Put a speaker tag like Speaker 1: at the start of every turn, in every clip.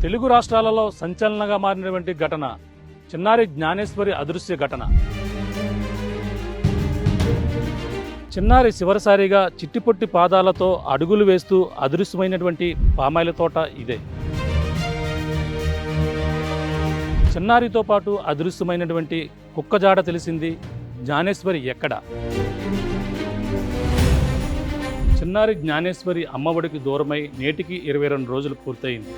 Speaker 1: తెలుగు రాష్ట్రాలలో సంచలనంగా మారినటువంటి ఘటన చిన్నారి జ్ఞానేశ్వరి అదృశ్య ఘటన. చిన్నారి చివరిసారిగా చిట్టిపొట్టి పాదాలతో అడుగులు వేస్తూ అదృశ్యమైనటువంటి పామాయిల తోట ఇదే. చిన్నారితో పాటు అదృశ్యమైనటువంటి కుక్కజాడ తెలిసింది. జ్ఞానేశ్వరి ఎక్కడ? చిన్నారి జ్ఞానేశ్వరి అమ్మఒడికి దూరమై నేటికి 22 రోజులు పూర్తయింది.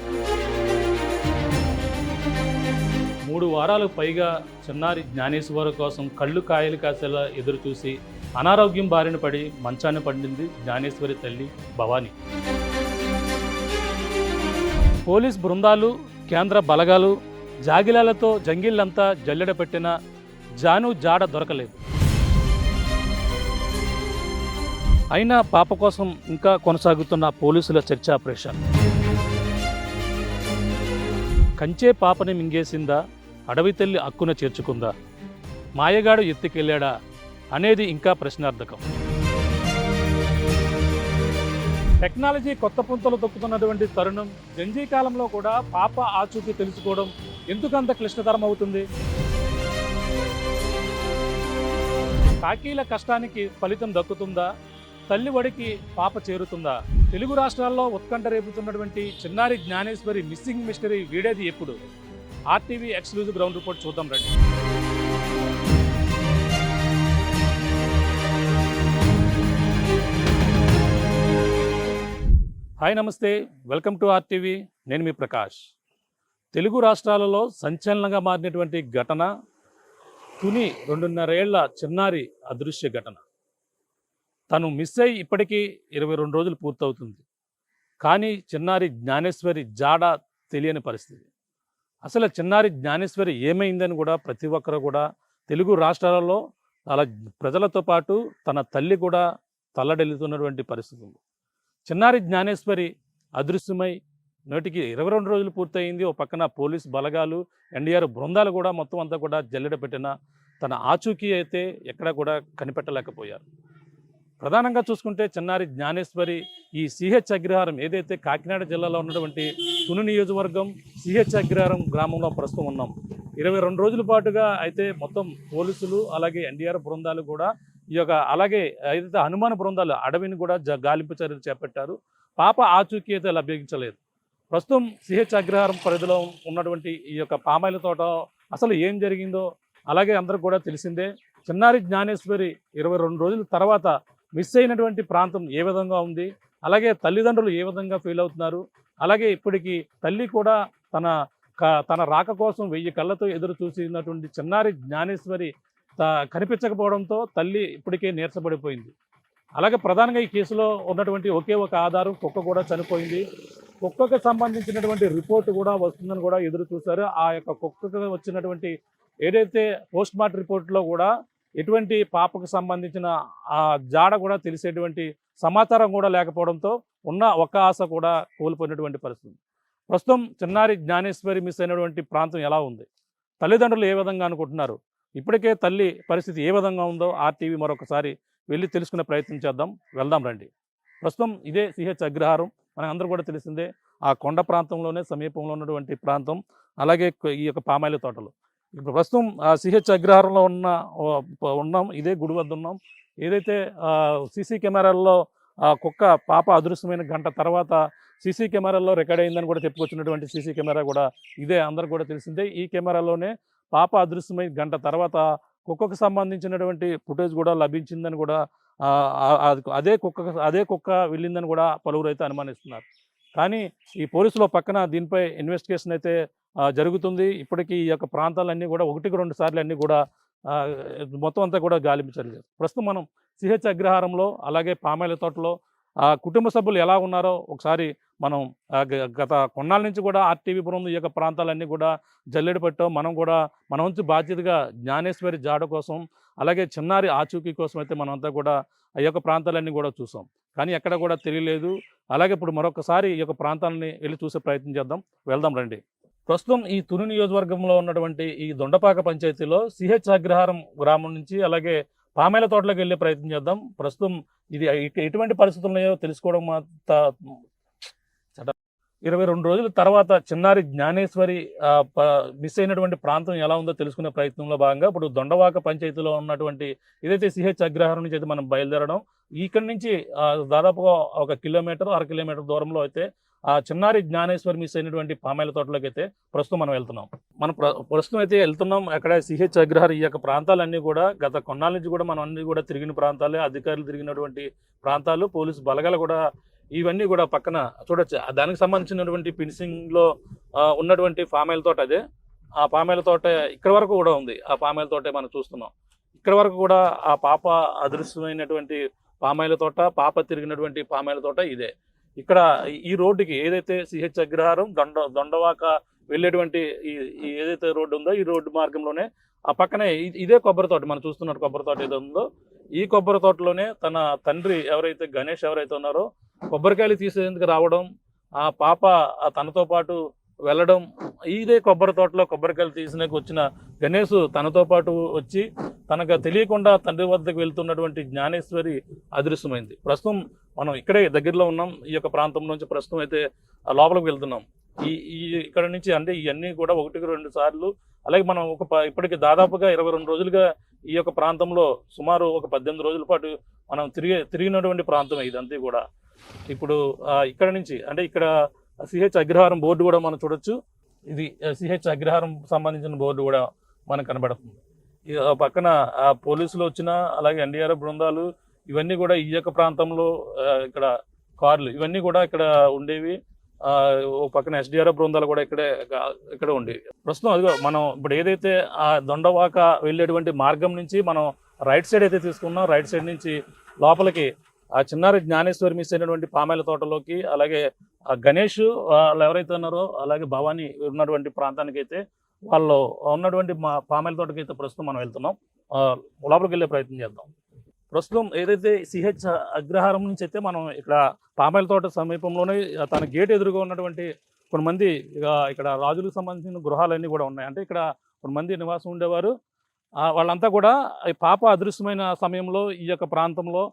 Speaker 1: 3 వారాలకు పైగా చిన్నారి జ్ఞానేశ్వరి కోసం కళ్ళు కాయలు కాసేలా ఎదురు చూసి అనారోగ్యం బారిన పడి మంచాన్ని పడింది జ్ఞానేశ్వరి తల్లి భవానీ. పోలీస్ బృందాలు, కేంద్ర బలగాలు, జాగిలాలతో జంగిళ్లంతా జల్లెడ పెట్టిన జాను జాడ దొరకలేదు. అయినా పాప కోసం ఇంకా కొనసాగుతున్న పోలీసుల చర్చ ఆపరేషన్. కంచే పాపని మింగేసిందా? అడవి తల్లి అక్కున చేర్చుకుందా? మాయగాడు ఎత్తుకెళ్ళాడా అనేది ఇంకా ప్రశ్నార్థకం. టెక్నాలజీ కొత్త పుంతలు తొక్కుతున్నటువంటి తరుణం జంజీ కాలంలో కూడా పాప ఆచూకీ తెలుసుకోవడం ఎందుకంత క్లిష్టతరం అవుతుంది? కాకీల కష్టానికి ఫలితం దక్కుతుందా? తల్లి ఒడికి పాప చేరుతుందా? తెలుగు రాష్ట్రాల్లో ఉత్కంఠ రేపుతున్నటువంటి చిన్నారి జ్ఞానేశ్వరి మిస్సింగ్ మిస్టరీ వీడేది ఎప్పుడు? ఆర్టీవీ ఎక్స్క్లూజివ్ గ్రౌండ్ రిపోర్ట్ చూద్దాం రండి. హాయ్, నమస్తే, వెల్కమ్ టు ఆర్టీవీ. నేను మీ ప్రకాష్. తెలుగు రాష్ట్రాలలో సంచలనంగా మారినటువంటి ఘటన తుని 2.5 ఏళ్ల చిన్నారి అదృశ్య ఘటన. తను మిస్ అయ్యి ఇప్పటికీ 22 రోజులు పూర్తవుతుంది. కానీ చిన్నారి జ్ఞానేశ్వరి జాడ తెలియని పరిస్థితి. అసలు చిన్నారి జ్ఞానేశ్వరి ఏమైందని కూడా ప్రతి ఒక్కరు కూడా తెలుగు రాష్ట్రాలలో అలా ప్రజలతో పాటు తన తల్లి కూడా తల్లడెల్లుతున్నటువంటి పరిస్థితి ఉంది. చిన్నారి జ్ఞానేశ్వరి అదృశ్యమై నేటికి 22 రోజులు పూర్తయింది. ఓ పక్కన పోలీస్ బలగాలు, ఎన్డీఆర్ బృందాలు కూడా మొత్తం అంతా కూడా జల్లెడ పెట్టిన తన ఆచూకీ అయితే ఎక్కడా కూడా కనిపెట్టలేకపోయారు. ప్రధానంగా చూసుకుంటే చిన్నారి జ్ఞానేశ్వరి ఈ సిహెచ్ అగ్రహారం ఏదైతే కాకినాడ జిల్లాలో ఉన్నటువంటి తుని నియోజకవర్గం సిహెచ్ అగ్రహారం గ్రామంలో ప్రస్తుతం ఉన్నాం. 22 రోజుల పాటుగా అయితే మొత్తం పోలీసులు అలాగే ఎన్డీఆర్ బృందాలు కూడా ఈ యొక్క అలాగే ఏదైతే హనుమాన్ బృందాలు అడవిని కూడా గాలింపు చర్యలు చేపట్టారు. పాప ఆచూకీ అయితే లభించలేదు. ప్రస్తుతం సిహెచ్ అగ్రహారం పరిధిలో ఉన్నటువంటి ఈ యొక్క పామాయిల తోట అసలు ఏం జరిగిందో అలాగే అందరికి కూడా తెలిసిందే. చిన్నారి జ్ఞానేశ్వరి 22 రోజుల తర్వాత మిస్ అయినటువంటి ప్రాంతం ఏ విధంగా ఉంది, అలాగే తల్లిదండ్రులు ఏ విధంగా ఫీల్ అవుతున్నారు, అలాగే ఇప్పటికీ తల్లి కూడా తన రాక కోసం 1000 కళ్ళతో ఎదురు చూసినటువంటి చిన్నారి జ్ఞానేశ్వరి కనిపించకపోవడంతో తల్లి ఇప్పటికే నీరసపడిపోయింది. అలాగే ప్రధానంగా ఈ కేసులో ఉన్నటువంటి ఒకే ఒక ఆధారం కుక్క కూడా చనిపోయింది. కుక్కకు సంబంధించినటువంటి రిపోర్టు కూడా వస్తుందని కూడా ఎదురు చూశారు. ఆ యొక్క కుక్కకు వచ్చినటువంటి ఏదైతే పోస్ట్ మార్టం రిపోర్ట్లో కూడా ఎటువంటి పాపకు సంబంధించిన ఆ జాడ కూడా తెలిసేటువంటి సమాచారం కూడా లేకపోవడంతో ఉన్న ఒక్క ఆశ కూడా కోల్పోయినటువంటి పరిస్థితి. ప్రస్తుతం చిన్నారి జ్ఞానేశ్వరి మిస్ అయినటువంటి ప్రాంతం ఎలా ఉంది, తల్లిదండ్రులు ఏ విధంగా అనుకుంటున్నారు, ఇప్పటికే తల్లి పరిస్థితి ఏ విధంగా ఉందో ఆర్టీవీ మరొకసారి వెళ్ళి తెలుసుకునే ప్రయత్నం చేద్దాం. వెళ్దాం రండి. ప్రస్తుతం ఇదే సిహెచ్ అగ్రహారం, మనకు అందరూ కూడా తెలిసిందే. ఆ కొండ ప్రాంతంలోనే సమీపంలో ఉన్నటువంటి ప్రాంతం, అలాగే ఈ యొక్క పామాయిల తోటలు. ఇప్పుడు ప్రస్తుతం సిహెచ్ అగ్రహారంలో ఉన్నాం. ఇదే గుడి వద్ద ఉన్నాం. ఏదైతే సీసీ కెమెరాల్లో కుక్క పాప అదృశ్యమైన గంట తర్వాత సీసీ కెమెరాల్లో రికార్డ్ అయిందని కూడా చెప్పుకొచ్చినటువంటి సీసీ కెమెరా కూడా ఇదే, అందరికి కూడా తెలిసిందే. ఈ కెమెరాలోనే పాప అదృశ్యమైన గంట తర్వాత కుక్కకు సంబంధించినటువంటి ఫుటేజ్ కూడా లభించిందని కూడా అదే కుక్క వెళ్ళిందని కూడా పలువురు అయితే అనుమానిస్తున్నారు. కానీ ఈ పోలీసుల పక్కన దీనిపై ఇన్వెస్టిగేషన్ అయితే జరుగుతుంది. ఇప్పటికీ ఈ యొక్క ప్రాంతాలన్నీ కూడా 1-2 సార్లు అన్నీ కూడా మొత్తం అంతా కూడా గాలింపు చర్యలు. ప్రస్తుతం మనం సిహెచ్ అగ్రహారంలో అలాగే పామాయిల తోటలో కుటుంబ సభ్యులు ఎలా ఉన్నారో ఒకసారి మనం గత కొన్నాళ్ళ నుంచి కూడా ఆర్టీవీ బృందం ఈ యొక్క ప్రాంతాలన్నీ కూడా జల్లెడ పెట్టాం. మనం కూడా మన వంతు బాధ్యతగా జ్ఞానేశ్వరి జాడ కోసం అలాగే చిన్నారి ఆచూకీ కోసం అయితే మనమంతా కూడా ఈ యొక్క ప్రాంతాలన్నీ కూడా చూసాం. కానీ ఎక్కడ కూడా తెలియలేదు. అలాగే ఇప్పుడు మరొకసారి ఈ యొక్క ప్రాంతాలని వెళ్ళి చూసే ప్రయత్నం చేద్దాం. వెళ్దాం రండి. ప్రస్తుతం ఈ తుని నియోజకవర్గంలో ఉన్నటువంటి ఈ దొండపాక పంచాయతీలో సిహెచ్ అగ్రహారం గ్రామం నుంచి అలాగే పామాయిల తోటలోకి వెళ్ళే ప్రయత్నం చేద్దాం. ప్రస్తుతం ఇది ఎటువంటి పరిస్థితులు ఉన్నాయో తెలుసుకోవడం 22 రోజుల తర్వాత చిన్నారి జ్ఞానేశ్వరి మిస్ అయినటువంటి ప్రాంతం ఎలా ఉందో తెలుసుకునే ప్రయత్నంలో భాగంగా ఇప్పుడు దొండవాక పంచాయతీలో ఉన్నటువంటి ఏదైతే సిహెచ్ అగ్రహారం నుంచి అయితే మనం బయలుదేరడం, ఇక్కడి నుంచి దాదాపుగా ఒక కిలోమీటర్, అర కిలోమీటర్ దూరంలో అయితే ఆ చిన్నారి జ్ఞానేశ్వరి మిస్ అయినటువంటి పామాయిల తోటలోకి అయితే ప్రస్తుతం మనం వెళ్తున్నాం. మనం ప్రస్తుతం అయితే వెళ్తున్నాం. అక్కడ సిహెచ్ అగ్రహారం ఈ యొక్క ప్రాంతాలన్నీ కూడా గత కొన్నాళ్ళ నుంచి కూడా మనం అన్ని కూడా తిరిగిన ప్రాంతాలే, అధికారులు తిరిగినటువంటి ప్రాంతాలు, పోలీసు బలగాలు కూడా ఇవన్నీ కూడా పక్కన చూడొచ్చు. దానికి సంబంధించినటువంటి ఫినిషింగ్లో ఉన్నటువంటి పామాయిల తోట అదే. ఆ పామాయిల తోట ఇక్కడ వరకు కూడా ఉంది. ఆ పామాయిల తోటే మనం చూస్తున్నాం. ఇక్కడ వరకు కూడా ఆ పాప అదృశ్యమైనటువంటి పామాయిల తోట, పాప తిరిగినటువంటి పామాయిల తోట ఇదే. ఇక్కడ ఈ రోడ్డుకి ఏదైతే సిహెచ్ అగ్రహారం దొండవాక వెళ్ళేటువంటి ఈ ఏదైతే రోడ్డు ఉందో ఈ రోడ్డు మార్గంలోనే ఆ పక్కనే ఇదే కొబ్బరి తోట, మనం చూస్తున్నట్టు కొబ్బరి తోట ఏదో ఉందో ఈ కొబ్బరి తోటలోనే తన తండ్రి ఎవరైతే గణేష్ ఎవరైతే ఉన్నారో కొబ్బరికాయలు తీసేందుకు రావడం, ఆ పాప తనతో పాటు వెళ్ళడం, ఇదే కొబ్బరి తోటలో కొబ్బరికాయలు తీసినాక వచ్చిన గణేష్ తనతో పాటు వచ్చి తనకు తెలియకుండా తండ్రి వద్దకు వెళ్తున్నటువంటి జ్ఞానేశ్వరి అదృశ్యమైంది. ప్రస్తుతం మనం ఇక్కడే దగ్గరలో ఉన్నాం. ఈ యొక్క ప్రాంతం నుంచి ప్రస్తుతం అయితే లోపలికి వెళ్తున్నాం. ఈ ఇక్కడ నుంచి అంటే ఇవన్నీ కూడా 1-2 సార్లు, అలాగే మనం ఇప్పటికి దాదాపుగా 22 రోజులుగా ఈ యొక్క ప్రాంతంలో సుమారు ఒక 18 రోజుల పాటు మనం తిరిగినటువంటి ప్రాంతం ఇదంతా కూడా. ఇప్పుడు ఇక్కడ నుంచి అంటే ఇక్కడ సిహెచ్ అగ్రహారం బోర్డు కూడా మనం చూడొచ్చు. ఇది సిహెచ్ అగ్రహారం సంబంధించిన బోర్డు కూడా మనకు కనబడుతుంది. పక్కన పోలీసులు వచ్చిన, అలాగే ఎన్డీఆర్ఎఫ్ బృందాలు ఇవన్నీ కూడా ఈ యొక్క ప్రాంతంలో ఇక్కడ కార్లు ఇవన్నీ కూడా ఇక్కడ ఉండేవి. ఓ పక్కన ఎస్డీఆర్ఎఫ్ బృందాలు కూడా ఇక్కడ ఉండేవి. ప్రస్తుతం అదిగో మనం ఇప్పుడు ఏదైతే ఆ దొండవాక వెళ్ళేటువంటి మార్గం నుంచి మనం రైట్ సైడ్ అయితే తీసుకున్నాం. రైట్ సైడ్ నుంచి లోపలికి ఆ చిన్నారి జ్ఞానేశ్వరి మిస్ అయినటువంటి పామాయిల తోటలోకి, అలాగే ఆ గణేష్ వాళ్ళు ఎవరైతే ఉన్నారో, అలాగే భవానీ ఉన్నటువంటి ప్రాంతానికి అయితే వాళ్ళు ఉన్నటువంటి పామాయిల తోటకి అయితే ప్రస్తుతం మనం వెళ్తున్నాం. లోపలికి వెళ్ళే ప్రయత్నం చేద్దాం. ప్రస్తుతం ఏదైతే సిహెచ్ అగ్రహారం నుంచి అయితే మనం ఇక్కడ పామాయిల తోట సమీపంలోనే తన గేట్ ఎదురుగా ఉన్నటువంటి కొంతమంది ఇక్కడ రాజులకు సంబంధించిన గృహాలన్నీ కూడా ఉన్నాయి. అంటే ఇక్కడ కొంతమంది నివాసం ఉండేవారు. వాళ్ళంతా కూడా ఈ పాప అదృశ్యమైన సమయంలో ఈ యొక్క ప్రాంతంలో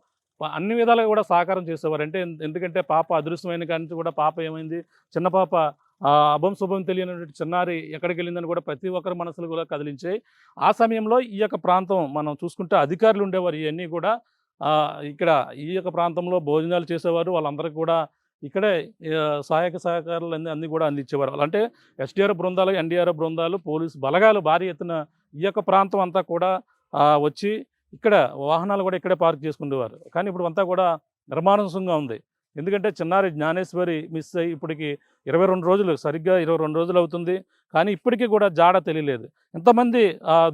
Speaker 1: అన్ని విధాలుగా కూడా సహకారం చేసేవారు. అంటే ఎందుకంటే పాప అదృశ్యమైన కాడి నుంచి కూడా పాప ఏమైంది, చిన్న పాప అభం శుభం తెలియనటువంటి చిన్నారి ఎక్కడికి వెళ్ళిందని కూడా ప్రతి ఒక్కరి మనసులు కూడా కదిలించాయి. ఆ సమయంలో ఈ యొక్క ప్రాంతం మనం చూసుకుంటే అధికారులు ఉండేవారు. ఇవన్నీ కూడా ఇక్కడ ఈ యొక్క ప్రాంతంలో భోజనాలు చేసేవారు. వాళ్ళందరికీ కూడా ఇక్కడే సహాయక సహకారాలు అన్నీ కూడా అందించేవారు. అంటే ఎస్డీఆర్ఎఫ్ బృందాలు, ఎన్డీఆర్ఎఫ్ బృందాలు, పోలీసు బలగాలు భారీ ఎత్తున ఈ యొక్క ప్రాంతం అంతా కూడా వచ్చి ఇక్కడ వాహనాలు కూడా ఇక్కడే పార్క్ చేసుకునేవారు. కానీ ఇప్పుడు అంతా కూడా నిర్మానుషంగా ఉంది. ఎందుకంటే చిన్నారి జ్ఞానేశ్వరి మిస్ అయ్యి ఇప్పటికి 22 రోజులు, సరిగ్గా 22 రోజులు అవుతుంది. కానీ ఇప్పటికీ కూడా జాడ తెలియలేదు. ఎంతమంది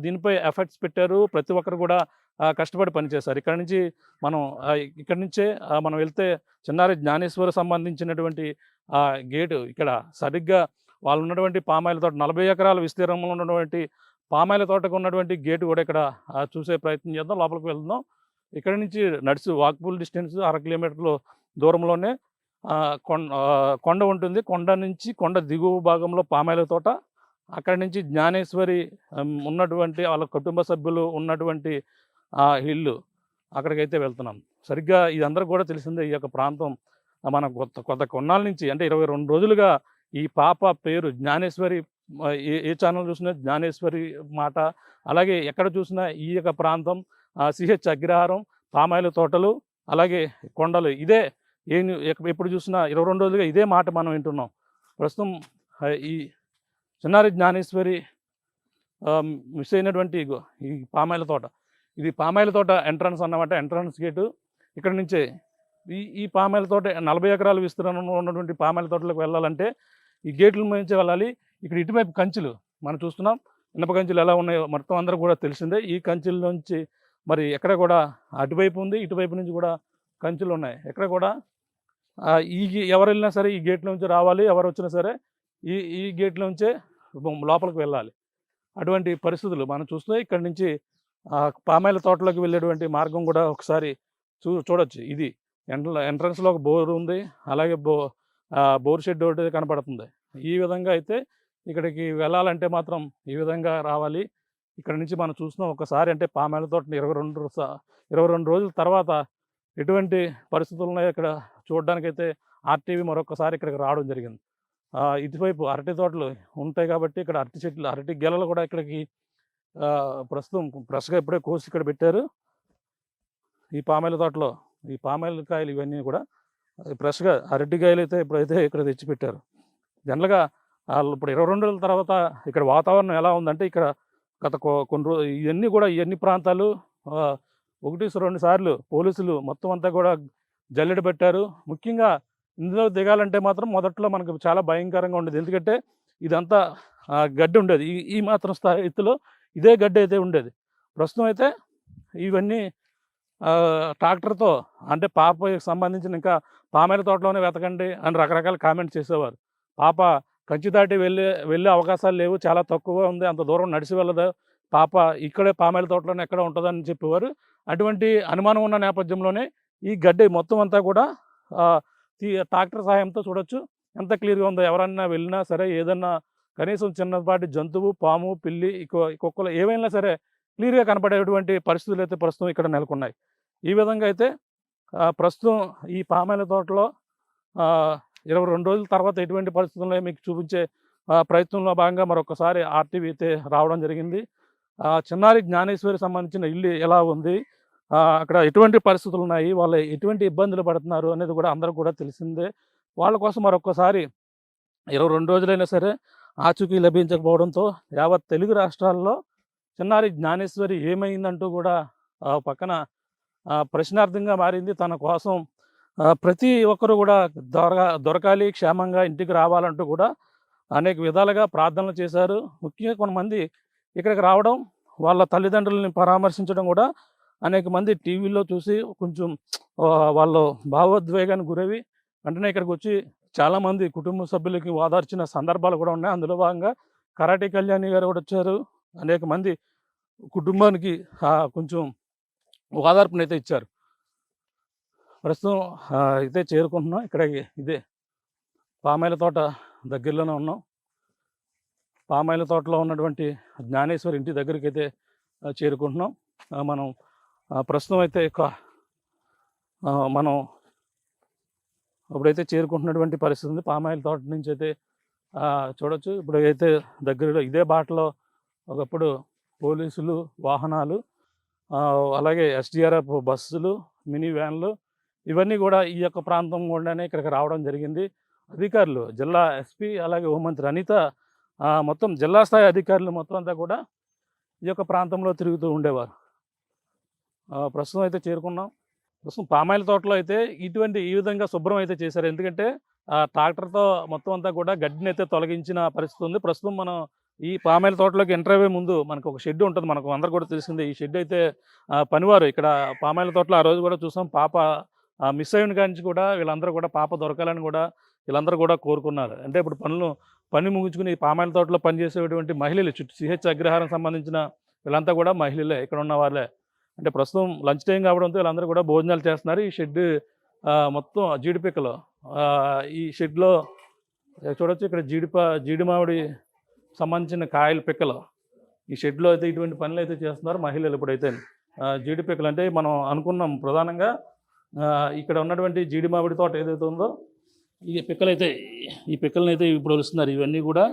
Speaker 1: దీనిపై ఎఫర్ట్స్ పెట్టారు, ప్రతి ఒక్కరు కూడా కష్టపడి పనిచేశారు. ఇక్కడి నుంచే మనం వెళ్తే చిన్నారి జ్ఞానేశ్వరి సంబంధించినటువంటి గేటు ఇక్కడ సరిగ్గా వాళ్ళు ఉన్నటువంటి పామాయిల తోట 40 ఎకరాల విస్తీర్ణంలో ఉన్నటువంటి పామాయిల తోటకు ఉన్నటువంటి గేటు కూడా ఇక్కడ చూసే ప్రయత్నం చేద్దాం. లోపలికి వెళ్దాం. ఇక్కడ నుంచి వాకబుల్ డిస్టెన్స్ 1/2 కిలోమీటర్లు దూరంలోనే కొండ ఉంటుంది. కొండ దిగువ భాగంలో పామాయిల తోట, అక్కడి నుంచి జ్ఞానేశ్వరి ఉన్నటువంటి వాళ్ళ కుటుంబ సభ్యులు ఉన్నటువంటి ఇల్లు, అక్కడికైతే వెళ్తున్నాం. సరిగ్గా ఇదందరూ కూడా తెలిసిందే. ఈ యొక్క ప్రాంతం మన కొత్త కొన్నాళ్ళ నుంచి అంటే 22 రోజులుగా ఈ పాప పేరు జ్ఞానేశ్వరి, ఏ ఛానల్ చూసినా జ్ఞానేశ్వరి మాట, అలాగే ఎక్కడ చూసినా ఈ యొక్క ప్రాంతం సిహెచ్ అగ్రహారం, పామాయిల తోటలు, అలాగే కొండలు, ఇదే ఎప్పుడు చూసినా 22 రోజులుగా ఇదే మాట మనం వింటున్నాం. ప్రస్తుతం ఈ చిన్నారి జ్ఞానేశ్వరి మిస్ అయినటువంటి ఈ పామాయిల తోట, ఇది పామాయిల తోట ఎంట్రన్స్ అన్నమాట. ఎంట్రన్స్ గేటు ఇక్కడ నుంచే ఈ పామాయిల తోట 40 ఎకరాల విస్తీర్ణంలో ఉన్నటువంటి పామాయిల తోటలోకి వెళ్ళాలంటే ఈ గేట్ల నుంచి వెళ్ళాలి. ఇక్కడ ఇటువైపు కంచెలు మనం చూస్తున్నాం. ఇనప కంచెలు ఎలా ఉన్నాయో మొత్తం అందరూ కూడా తెలిసిందే. ఈ కంచెల నుంచి మరి ఎక్కడ కూడా అటువైపు ఉంది, ఇటువైపు నుంచి కూడా కంచెలు ఉన్నాయి. ఎక్కడ కూడా ఎవరు వెళ్ళినా సరే ఈ గేట్ల నుంచి రావాలి, ఎవరు వచ్చినా సరే ఈ గేట్ల నుంచే లోపలికి వెళ్ళాలి. అటువంటి పరిస్థితులు మనం చూస్తే ఇక్కడి నుంచి పామాయిల తోటలోకి వెళ్ళేటువంటి మార్గం కూడా ఒకసారి చూడొచ్చు. ఇది ఎంట్రన్స్లో ఒక బోర్ ఉంది, అలాగే బోర్ షెడ్ ఒకటి కనపడుతుంది. ఈ విధంగా అయితే ఇక్కడికి వెళ్ళాలంటే మాత్రం ఈ విధంగా రావాలి. ఇక్కడ నుంచి మనం చూస్తున్నాం ఒకసారి. అంటే పామాయిల తోటని 22 రోజుల తర్వాత ఎటువంటి పరిస్థితులు ఉన్నాయో ఇక్కడ చూడడానికైతే ఆర్టీవీ మరొకసారి ఇక్కడికి రావడం జరిగింది. ఇటువైపు అరటి తోటలు ఉంటాయి కాబట్టి ఇక్కడ అరటి చెట్లు, అరటి గెలలు కూడా ఇక్కడికి ప్రస్తుతం ఫ్రెష్గా ఇప్పుడే కోసి ఇక్కడ పెట్టారు. ఈ పామాయిల తోటలో ఈ పామాయిల కాయలు ఇవన్నీ కూడా ఫ్రెష్గా అరటికాయలు అయితే ఇప్పుడైతే ఇక్కడ తెచ్చిపెట్టారు. జనరల్గా వాళ్ళు ఇప్పుడు 22 రోజుల తర్వాత ఇక్కడ వాతావరణం ఎలా ఉందంటే ఇక్కడ గత కొన్ని రోజు ఇవన్నీ కూడా ఇవన్నీ ప్రాంతాలు 1-2 సార్లు పోలీసులు మొత్తం అంతా కూడా జల్లెడ పెట్టారు. ముఖ్యంగా ఇందులో దిగాలంటే మాత్రం మొదట్లో మనకు చాలా భయంకరంగా ఉండేది. ఎందుకంటే ఇదంతా గడ్డి ఉండేది. ఈ మాత్రం ఎత్తులో ఇదే గడ్డి అయితే ఉండేది. ప్రస్తుతం అయితే ఇవన్నీ ట్రాక్టర్తో అంటే పాపకి సంబంధించిన ఇంకా పామాయిల తోటలోనే వెతకండి అని రకరకాల కామెంట్స్ చేసేవారు. పాప కంచి దాటి వెళ్ళే అవకాశాలు లేవు, చాలా తక్కువ ఉంది, అంత దూరం నడిచి వెళ్ళదు పాప, ఇక్కడే పామాయిల తోటలోనే ఎక్కడ ఉంటుందని చెప్పేవారు. అటువంటి అనుమానం ఉన్న నేపథ్యంలోనే ఈ గడ్డి మొత్తం అంతా కూడా ట్రాక్టర్ సహాయంతో చూడొచ్చు ఎంత క్లియర్గా ఉందో. ఎవరన్నా వెళ్ళినా సరే ఏదన్నా కనీసం చిన్నపాటి జంతువు, పాము, పిల్లి, కుక్కలు ఏవైనా సరే క్లియర్గా కనపడేటువంటి పరిస్థితులు అయితే ప్రస్తుతం ఇక్కడ నెలకొన్నాయి. ఈ విధంగా అయితే ప్రస్తుతం ఈ పామాయిల తోటలో 22 రోజుల తర్వాత ఎటువంటి పరిస్థితుల్లో మీకు చూపించే ప్రయత్నంలో భాగంగా మరొకసారి ఆర్టీవీ అయితే రావడం జరిగింది. చిన్నారి జ్ఞానేశ్వరి సంబంధించిన ఇల్లు ఎలా ఉంది, అక్కడ ఎటువంటి పరిస్థితులు ఉన్నాయి, వాళ్ళు ఎటువంటి ఇబ్బందులు పడుతున్నారు అనేది కూడా అందరూ కూడా తెలిసిందే. వాళ్ళ కోసం మరొకసారి 22 రోజులైనా సరే ఆచూకీ లభించకపోవడంతో యావత్ తెలుగు రాష్ట్రాల్లో చిన్నారి జ్ఞానేశ్వరి ఏమైందంటూ కూడా పక్కన ప్రశ్నార్థంగా మారింది. తన కోసం ప్రతి ఒక్కరు కూడా దొరకాలి, క్షేమంగా ఇంటికి రావాలంటూ కూడా అనేక విధాలుగా ప్రార్థనలు చేశారు. ముఖ్యంగా కొంతమంది ఇక్కడికి రావడం, వాళ్ళ తల్లిదండ్రులని పరామర్శించడం కూడా అనేక మంది టీవీలో చూసి కొంచెం వాళ్ళు భావోద్వేగానికి గురవి వెంటనే ఇక్కడికి వచ్చి చాలామంది కుటుంబ సభ్యులకి ఓదార్చిన సందర్భాలు కూడా ఉన్నాయి. అందులో భాగంగా కరాటే కళ్యాణి గారు కూడా వచ్చారు. అనేక మంది కుటుంబానికి కొంచెం ఓదార్పునైతే ఇచ్చారు. ప్రస్తుతం అయితే చేరుకుంటున్నాం. ఇక్కడ ఇదే పామాయిల తోట దగ్గరలోనే ఉన్నాం. పామాయిల తోటలో ఉన్నటువంటి జ్ఞానేశ్వరి ఇంటి దగ్గరికి అయితే చేరుకుంటున్నాం. మనం ప్రస్తుతం అయితే మనం ఇప్పుడైతే చేరుకుంటున్నటువంటి పరిస్థితి ఉంది. పామాయిల తోట నుంచి అయితే చూడొచ్చు. ఇప్పుడు అయితే దగ్గరలో ఇదే బాటలో ఒకప్పుడు పోలీసులు వాహనాలు, అలాగే ఎస్డిఆర్ఎఫ్ బస్సులు, మినీ వ్యాన్లు ఇవన్నీ కూడా ఈ యొక్క ప్రాంతం గుండానే ఇక్కడికి రావడం జరిగింది. అధికారులు, జిల్లా ఎస్పీ, అలాగే హోంమంత్రి అనిత, మొత్తం జిల్లా స్థాయి అధికారులు మొత్తం అంతా కూడా ఈ యొక్క ప్రాంతంలో తిరుగుతూ ఉండేవారు. ప్రస్తుతం అయితే చేరుకున్నాం. ప్రస్తుతం పామాయిల తోటలో అయితే ఈ విధంగా శుభ్రం అయితే చేశారు. ఎందుకంటే ట్రాక్టర్తో మొత్తం అంతా కూడా గడ్డిని అయితే తొలగించిన పరిస్థితి ఉంది. ప్రస్తుతం మనం ఈ పామాయిల తోటలోకి ఎంటర్ అయ్యే ముందు మనకు ఒక షెడ్ ఉంటుంది, మనకు అందరు కూడా తెలిసిందే. ఈ షెడ్ అయితే పనివారు ఇక్కడ పామాయిల తోటలో ఆ రోజు కూడా చూసాం, పాప మిస్ అయిన కాంచి కూడా వీళ్ళందరూ కూడా పాప దొరకాలని కూడా వీళ్ళందరూ కూడా కోరుకున్నారు. అంటే ఇప్పుడు పని ముగించుకుని పామాయిల తోటలో పనిచేసేటువంటి మహిళలు, చుట్టూ సిహెచ్ అగ్రహారం సంబంధించిన వీళ్ళంతా కూడా మహిళలే, ఇక్కడ ఉన్న వాళ్ళే. అంటే ప్రస్తుతం లంచ్ టైం కావడంతో వీళ్ళందరూ కూడా భోజనాలు చేస్తున్నారు. ఈ షెడ్ మొత్తం జీడిపిక్కలు, ఈ షెడ్లో చూడొచ్చు. ఇక్కడ జీడి మామిడి సంబంధించిన కాయల పిక్కలు ఈ షెడ్లో అయితే ఇటువంటి పనులు అయితే చేస్తున్నారు మహిళలు. ఇప్పుడైతే జీడి పిక్కలు అంటే మనం అనుకున్నాం ప్రధానంగా ఇక్కడ ఉన్నటువంటి జీడి మామిడి తోట ఏదైతే ఉందో ఈ పిక్కలను అయితే ఇప్పుడు వస్తున్నారు. ఇవన్నీ కూడా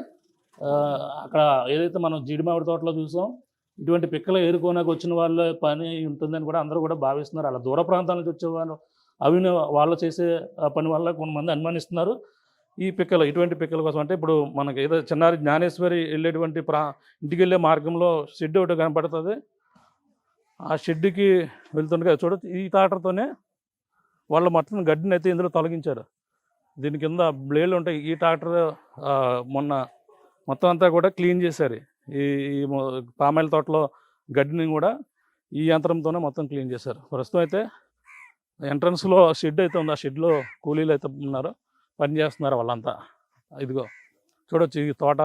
Speaker 1: అక్కడ ఏదైతే మనం జీడి మామిడి తోటలో చూసాం, ఇటువంటి పిక్కలు ఏరుకోనకు వచ్చిన వాళ్ళ పని ఉంటుందని కూడా అందరూ కూడా భావిస్తున్నారు. అలా దూర ప్రాంతాల నుంచి వచ్చేవాళ్ళు వాళ్ళు చేసే పని వల్ల కొంతమంది అనుమానిస్తున్నారు. ఇటువంటి పిక్కల కోసం అంటే ఇప్పుడు మనకి ఏదో చిన్నారి జ్ఞానేశ్వరి వెళ్ళేటువంటి ఇంటికి వెళ్ళే మార్గంలో షెడ్ ఒకటి కనపడుతుంది. ఆ షెడ్కి వెళ్తుండగా చూడొచ్చు, ఈ తాటర్తోనే వాళ్ళు మొత్తం గడ్డిని అయితే ఇందులో తొలగించారు. దీని కింద బ్లేడ్లు ఉంటాయి. ఈ ట్రాక్టర్ మొన్న మొత్తం అంతా కూడా క్లీన్ చేశారు. ఈ పామాయిల తోటలో గడ్డిని కూడా ఈ యంత్రంతోనే మొత్తం క్లీన్ చేశారు. ప్రస్తుతం అయితే ఎంట్రన్స్లో షెడ్ అయితే ఉంది. ఆ షెడ్లో కూలీలు అయితే ఉన్నారు, పని చేస్తున్నారు వాళ్ళంతా. ఇదిగో చూడొచ్చు, ఈ తోట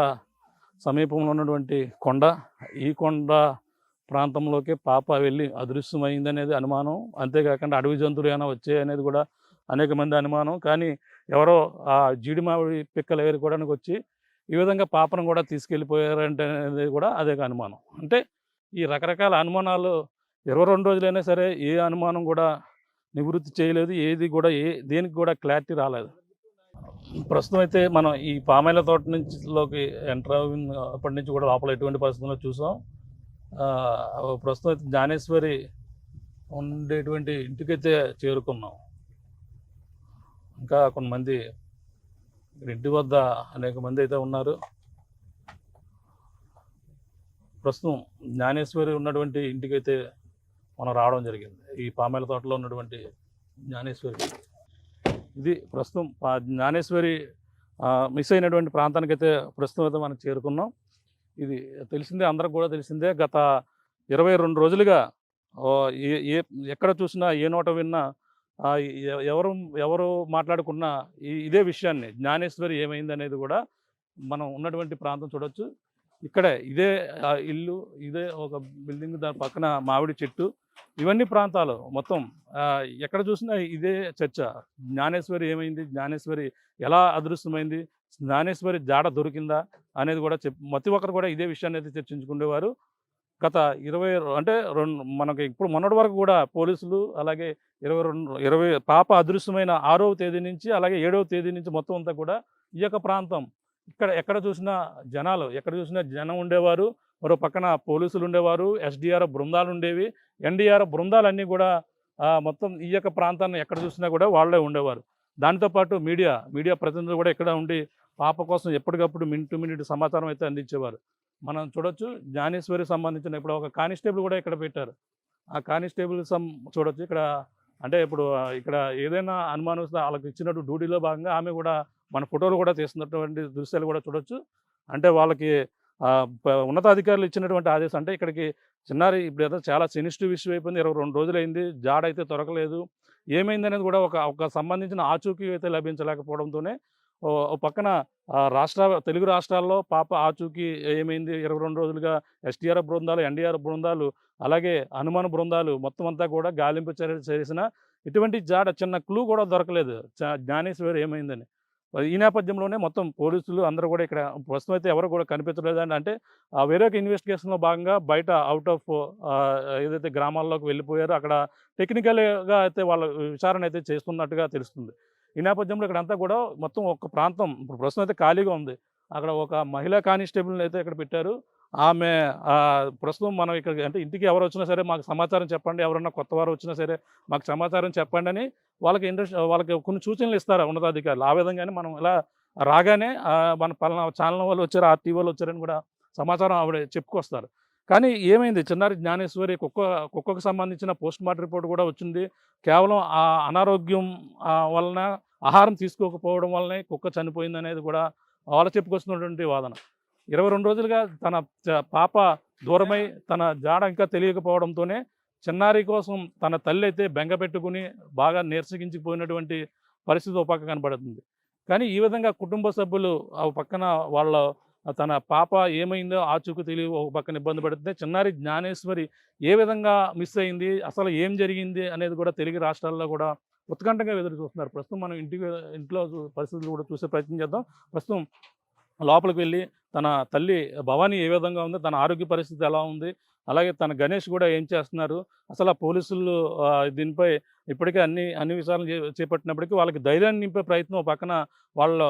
Speaker 1: సమీపంలో ఉన్నటువంటి కొండ, ఈ కొండ ప్రాంతంలోకి పాప వెళ్ళి అదృశ్యమైంది అనేది అనుమానం. అంతేకాకుండా అడవి జంతువులు ఏమైనా వచ్చాయి అనేది కూడా అనేక మంది అనుమానం. కానీ ఎవరో ఆ జీడి మామిడి పిక్కలు ఏరుకోవడానికి వచ్చి ఈ విధంగా పాపను కూడా తీసుకెళ్ళిపోయారంటే అనేది కూడా అదే అనుమానం. అంటే ఈ రకరకాల అనుమానాలు 22 రోజులైనా సరే ఏ అనుమానం కూడా నివృత్తి చేయలేదు. ఏది కూడా దేనికి కూడా క్లారిటీ రాలేదు. ప్రస్తుతం అయితే మనం ఈ పామాయిల తోట నుంచిలోకి ఎంటర్ అప్పటి నుంచి కూడా లోపల ఎటువంటి పరిస్థితుల్లో చూసాం. ప్రస్తుతం అయితే జ్ఞానేశ్వరి ఉండేటువంటి ఇంటికైతే చేరుకున్నాం. ఇంకా కొంతమంది ఇంటి వద్ద అనేక మంది అయితే ఉన్నారు. ప్రస్తుతం జ్ఞానేశ్వరి ఉన్నటువంటి ఇంటికైతే మనం రావడం జరిగింది. ఈ పామాయిల తోటలో ఉన్నటువంటి జ్ఞానేశ్వరి ఇది ప్రస్తుతం జ్ఞానేశ్వరి మిస్ అయినటువంటి ప్రాంతానికైతే ప్రస్తుతం అయితే మనం చేరుకున్నాం. ఇది తెలిసిందే, అందరికి కూడా తెలిసిందే. గత 22 రోజులుగా ఏ ఏ ఎక్కడ చూసినా ఏ నోట విన్నా ఎవరు ఎవరు మాట్లాడుకున్నా ఇదే విషయాన్ని, జ్ఞానేశ్వరి ఏమైంది అనేది కూడా మనం ఉన్నటువంటి ప్రాంతం చూడొచ్చు. ఇక్కడే ఇదే ఇల్లు, ఇదే ఒక బిల్డింగ్, దాని పక్కన మామిడి చెట్టు, ఇవన్నీ ప్రాంతాలు మొత్తం ఎక్కడ చూసినా ఇదే చర్చ. జ్ఞానేశ్వరి ఏమైంది, జ్ఞానేశ్వరి ఎలా అదృశ్యమైంది, జ్ఞానేశ్వరి జాడ దొరికిందా అనేది కూడా ప్రతి ఒక్కరు కూడా ఇదే విషయాన్ని అయితే చర్చించుకునేవారు. గత 2 మనకి ఇప్పుడు మొన్నటి వరకు కూడా పోలీసులు, అలాగే 20 పాప అదృశ్యమైన 6వ తేదీ నుంచి అలాగే 7వ తేదీ నుంచి మొత్తం అంతా కూడా ఈ యొక్క ప్రాంతం ఎక్కడ చూసినా జనాలు, ఎక్కడ చూసినా జనం ఉండేవారు. మరో పక్కన పోలీసులు ఉండేవారు, ఎస్డిఆర్ఎఫ్ బృందాలు ఉండేవి, ఎన్డీఆర్ఎఫ్ బృందాలన్నీ కూడా మొత్తం ఈ యొక్క ప్రాంతాన్ని ఎక్కడ చూసినా కూడా వాళ్ళే ఉండేవారు. దాంతోపాటు మీడియా ప్రతినిధులు కూడా ఇక్కడ ఉండి పాప కోసం ఎప్పటికప్పుడు మినిట్ టు మినిట్ సమాచారం అయితే అందించేవారు. మనం చూడొచ్చు, జ్ఞానేశ్వరికి సంబంధించిన ఇప్పుడు ఒక కానిస్టేబుల్ కూడా ఇక్కడ పెట్టారు. ఆ కానిస్టేబుల్ చూడొచ్చు ఇక్కడ. అంటే ఇప్పుడు ఇక్కడ ఏదైనా అనుమానం వస్తే వాళ్ళకి ఇచ్చినట్టు డ్యూటీలో భాగంగా ఆమె కూడా మన ఫోటోలు కూడా తీస్తున్నటువంటి దృశ్యాలు కూడా చూడొచ్చు. అంటే వాళ్ళకి ఉన్నతాధికారులు ఇచ్చినటువంటి ఆదేశం. అంటే ఇక్కడికి చిన్నారి ఇప్పుడు ఏదో చాలా సెన్సిటివ్ ఇష్యూ అయిపోయింది. 22 రోజులైంది, జాడ అయితే దొరకలేదు. ఏమైంది అనేది కూడా ఒక సంబంధించిన ఆచూకీ అయితే లభించలేకపోవడంతోనే ఓ పక్కన తెలుగు రాష్ట్రాల్లో పాప ఆచూకీ ఏమైంది, 22 రోజులుగా ఎస్టీఆర్ఎఫ్ బృందాలు, ఎన్డీఆర్ఎఫ్ బృందాలు, అలాగే హనుమాన్ బృందాలు మొత్తం అంతా కూడా గాలింపు చేసిన ఎటువంటి జాడ, చిన్న క్లూ కూడా దొరకలేదు జ్ఞానేశ్వరి ఏమైందని. ఈ నేపథ్యంలోనే మొత్తం పోలీసులు అందరూ కూడా ఇక్కడ ప్రస్తుతం అయితే ఎవరు కూడా కనిపించలేదండి. అంటే వేరే ఒక ఇన్వెస్టిగేషన్లో భాగంగా బయట అవుట్ ఆఫ్ ఏదైతే గ్రామాల్లోకి వెళ్ళిపోయారో అక్కడ టెక్నికల్గా అయితే వాళ్ళ విచారణ అయితే చేస్తున్నట్టుగా తెలుస్తుంది. ఈ నేపథ్యంలో ఇక్కడంతా కూడా మొత్తం ఒక ప్రాంతం ఇప్పుడు ప్రస్తుతం అయితే ఖాళీగా ఉంది. అక్కడ ఒక మహిళా కానిస్టేబుల్ని అయితే ఇక్కడ పెట్టారు. ఆమె ప్రస్తుతం మనం ఇక్కడ అంటే ఇంటికి ఎవరు వచ్చినా సరే మాకు సమాచారం చెప్పండి, ఎవరన్నా కొత్త వారు వచ్చినా సరే మాకు సమాచారం చెప్పండి అని వాళ్ళకి కొన్ని సూచనలు ఇస్తారు ఉన్నతాధికారులు. ఆ విధంగానే మనం ఇలా రాగానే మన పలానా ఛానల్ వాళ్ళు వచ్చారు, ఆర్టీవీ వాళ్ళు వచ్చారని కూడా సమాచారం ఆవిడ చెప్పుకొస్తారు. కానీ ఏమైంది, చిన్నారి జ్ఞానేశ్వరి కుక్కకు సంబంధించిన పోస్ట్ మార్టం రిపోర్ట్ కూడా వచ్చింది. కేవలం ఆ అనారోగ్యం వలన, ఆహారం తీసుకోకపోవడం వల్లనే కుక్క చనిపోయింది అనేది కూడా వాళ్ళు చెప్పుకొస్తున్నటువంటి వాదన. 22 రోజులుగా తన పాప దూరమై తన జాడ ఇంకా తెలియకపోవడంతోనే చిన్నారి కోసం తన తల్లి అయితే బెంగ పెట్టుకుని బాగా నీరసించిపోయినటువంటి పరిస్థితి ఒక పక్క కనబడుతుంది. కానీ ఈ విధంగా కుటుంబ సభ్యులు ఆ పక్కన తన పాప ఏమైందో ఆచూకీ తెలియ ఒక పక్కన ఇబ్బంది పడుతుంది. చిన్నారి జ్ఞానేశ్వరి ఏ విధంగా మిస్ అయింది, అసలు ఏం జరిగింది అనేది కూడా తెలుగు రాష్ట్రాల్లో కూడా ఉత్కంఠంగా ఎదురు చూస్తున్నారు. ప్రస్తుతం మనం ఇంట్లో పరిస్థితులు కూడా చూసే ప్రయత్నం చేద్దాం. ప్రస్తుతం లోపలికి వెళ్ళి తన తల్లి భవానీ ఏ విధంగా ఉంది, తన ఆరోగ్య పరిస్థితి ఎలా ఉంది, అలాగే తన గణేష్ కూడా ఏం చేస్తున్నారు, అసలు ఆ పోలీసులు దీనిపై ఇప్పటికే అన్ని విషయాలు చేపట్టినప్పటికీ వాళ్ళకి ధైర్యాన్ని నింపే ప్రయత్నం పక్కన వాళ్ళు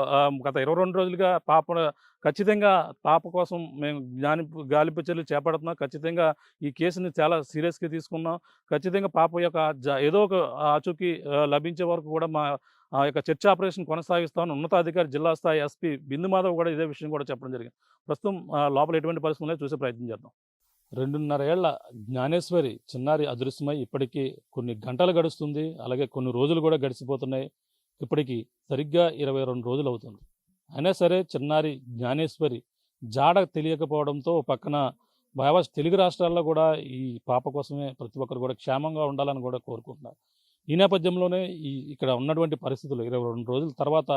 Speaker 1: గత 22 రోజులుగా ఖచ్చితంగా పాప కోసం మేము గాలింపు చర్యలు చేపడుతున్నాం, ఖచ్చితంగా ఈ కేసుని చాలా సీరియస్గా తీసుకున్నాం, ఖచ్చితంగా పాప యొక్క ఏదో ఒక ఆచూకీ లభించే వరకు కూడా మా ఆ యొక్క చర్చ ఆపరేషన్ కొనసాగిస్తామని ఉన్నతాధికారి జిల్లా స్థాయి ఎస్పీ బిందు మాధవ్ కూడా ఇదే విషయం కూడా చెప్పడం జరిగింది. ప్రస్తుతం లోపల ఎటువంటి పరిస్థితులు చూసే ప్రయత్నం చేద్దాం. 2.5 ఏళ్ల జ్ఞానేశ్వరి చిన్నారి అదృశ్యమై ఇప్పటికీ కొన్ని గంటలు గడుస్తుంది, అలాగే కొన్ని రోజులు కూడా గడిచిపోతున్నాయి. ఇప్పటికీ సరిగ్గా 22 రోజులు అవుతుంది. అయినా సరే చిన్నారి జ్ఞానేశ్వరి జాడ తెలియకపోవడంతో పక్కన తెలుగు రాష్ట్రాల్లో కూడా ఈ పాప కోసమే ప్రతి ఒక్కరు కూడా క్షేమంగా ఉండాలని కూడా కోరుకుంటున్నారు. ఈ నేపథ్యంలోనే ఇక్కడ ఉన్నటువంటి పరిస్థితులు 22 రోజుల తర్వాత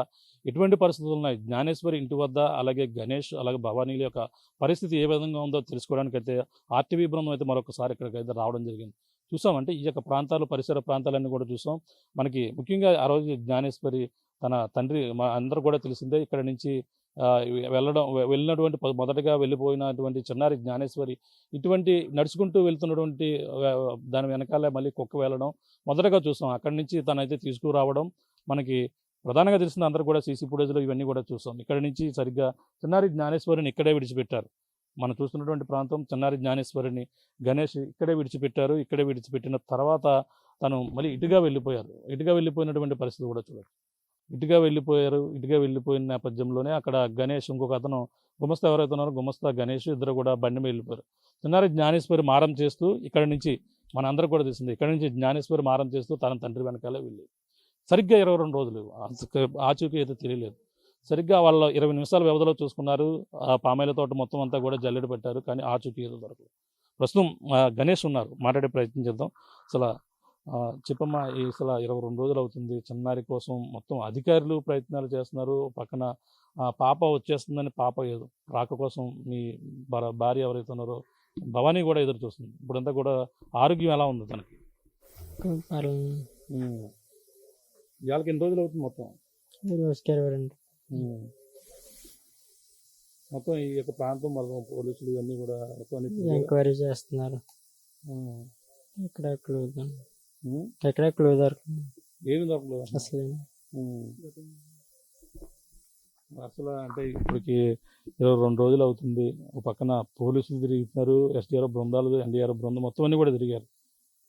Speaker 1: ఎటువంటి పరిస్థితులు ఉన్నాయి, జ్ఞానేశ్వరి ఇంటి వద్ద అలాగే గణేష్ అలాగే భవానీల యొక్క పరిస్థితి ఏ విధంగా ఉందో తెలుసుకోవడానికైతే ఆర్టీవీ బృందం అయితే మరొకసారి ఇక్కడికైతే రావడం జరిగింది. చూసామంటే ఈ యొక్క ప్రాంతాలు, పరిసర ప్రాంతాలన్నీ కూడా చూసాం. మనకి ముఖ్యంగా ఆ రోజు జ్ఞానేశ్వరి తన తండ్రి అందరూ కూడా తెలిసిందే ఇక్కడ నుంచి వెళ్ళినటువంటి మొదటగా వెళ్ళిపోయినటువంటి చిన్నారి జ్ఞానేశ్వరి ఇటువంటి నడుచుకుంటూ వెళ్తున్నటువంటి దాని వెనకాలే మళ్ళీ కుక్క వెళ్ళడం మొదటగా చూసాం. అక్కడి నుంచి తనైతే తీసుకురావడం మనకి ప్రధానంగా తెలిసింది అందరూ కూడా సీసీ ఫుటేజ్లో ఇవన్నీ కూడా చూసాం. ఇక్కడ నుంచి సరిగ్గా చిన్నారి జ్ఞానేశ్వరిని ఇక్కడే విడిచిపెట్టారు. మనం చూస్తున్నటువంటి ప్రాంతం చిన్నారి జ్ఞానేశ్వరిని గణేష్ ఇక్కడే విడిచిపెట్టారు. ఇక్కడే విడిచిపెట్టిన తర్వాత తను మళ్ళీ ఇటుగా వెళ్ళిపోయారు. ఇటుగా వెళ్ళిపోయినటువంటి పరిస్థితి కూడా చూడొచ్చు. ఇటుగా వెళ్ళిపోయారు. ఇటుగా వెళ్ళిపోయిన నేపథ్యంలోనే అక్కడ గణేష్ ఇంకొక అతను గుమస్తా ఎవరైతే ఉన్నారో గుమస్తా గణేష్ ఇద్దరు కూడా బండి మీద వెళ్ళిపోయారు. చిన్నారి జ్ఞానేశ్వరి మారం చేస్తూ ఇక్కడ నుంచి మనందరూ కూడా తెలిసింది. ఇక్కడ నుంచి జ్ఞానేశ్వరి మారం చేస్తూ తన తండ్రి వెనకాలే వెళ్ళి సరిగ్గా 22 రోజులు ఆచూకీ అయితే తెలియలేదు. సరిగ్గా వాళ్ళ 20 నిమిషాల వ్యవధిలో చూసుకున్నారు. ఆ పామాయిల తోట మొత్తం అంతా కూడా జల్లెడ పెట్టారు. కానీ ఆచూకీ ఏదో దొరకలేదు. ప్రస్తుతం గణేష్ ఉన్నారు, మాట్లాడే ప్రయత్నం చేద్దాం. అసలు చెప్పమ్మా, ఈ అసలు 22 రోజులు అవుతుంది చిన్నారి కోసం మొత్తం అధికారులు ప్రయత్నాలు చేస్తున్నారు. పక్కన పాప వచ్చేస్తుందని పాప రాక కోసం మీ భార్య ఎవరైతే ఉన్నారో భవానీ కూడా ఎదురు చూస్తుంది. ఇప్పుడంతా కూడా ఆరోగ్యం ఎలా ఉంది తనకి? ఇవాళకి ఎన్ని రోజులు అవుతుంది మొత్తం? మొత్తం ఈ యొక్క ప్రాంతం మొత్తం పోలీసులు ఇవన్నీ కూడా
Speaker 2: ఎంక్వైరీ చేస్తున్నారు. ఎక్కడ క్లూ దొరకదు.
Speaker 1: ఏమి దొరకలేదు అసలు. అంటే ఇప్పటికి 22 రోజులు అవుతుంది. ఒక పక్కన పోలీసులు తిరుగుతున్నారు, ఎస్డీఆర్ఎఫ్ బృందాలు, ఎన్డీఆర్ఎఫ్ బృందం మొత్తం అన్ని కూడా తిరిగారు.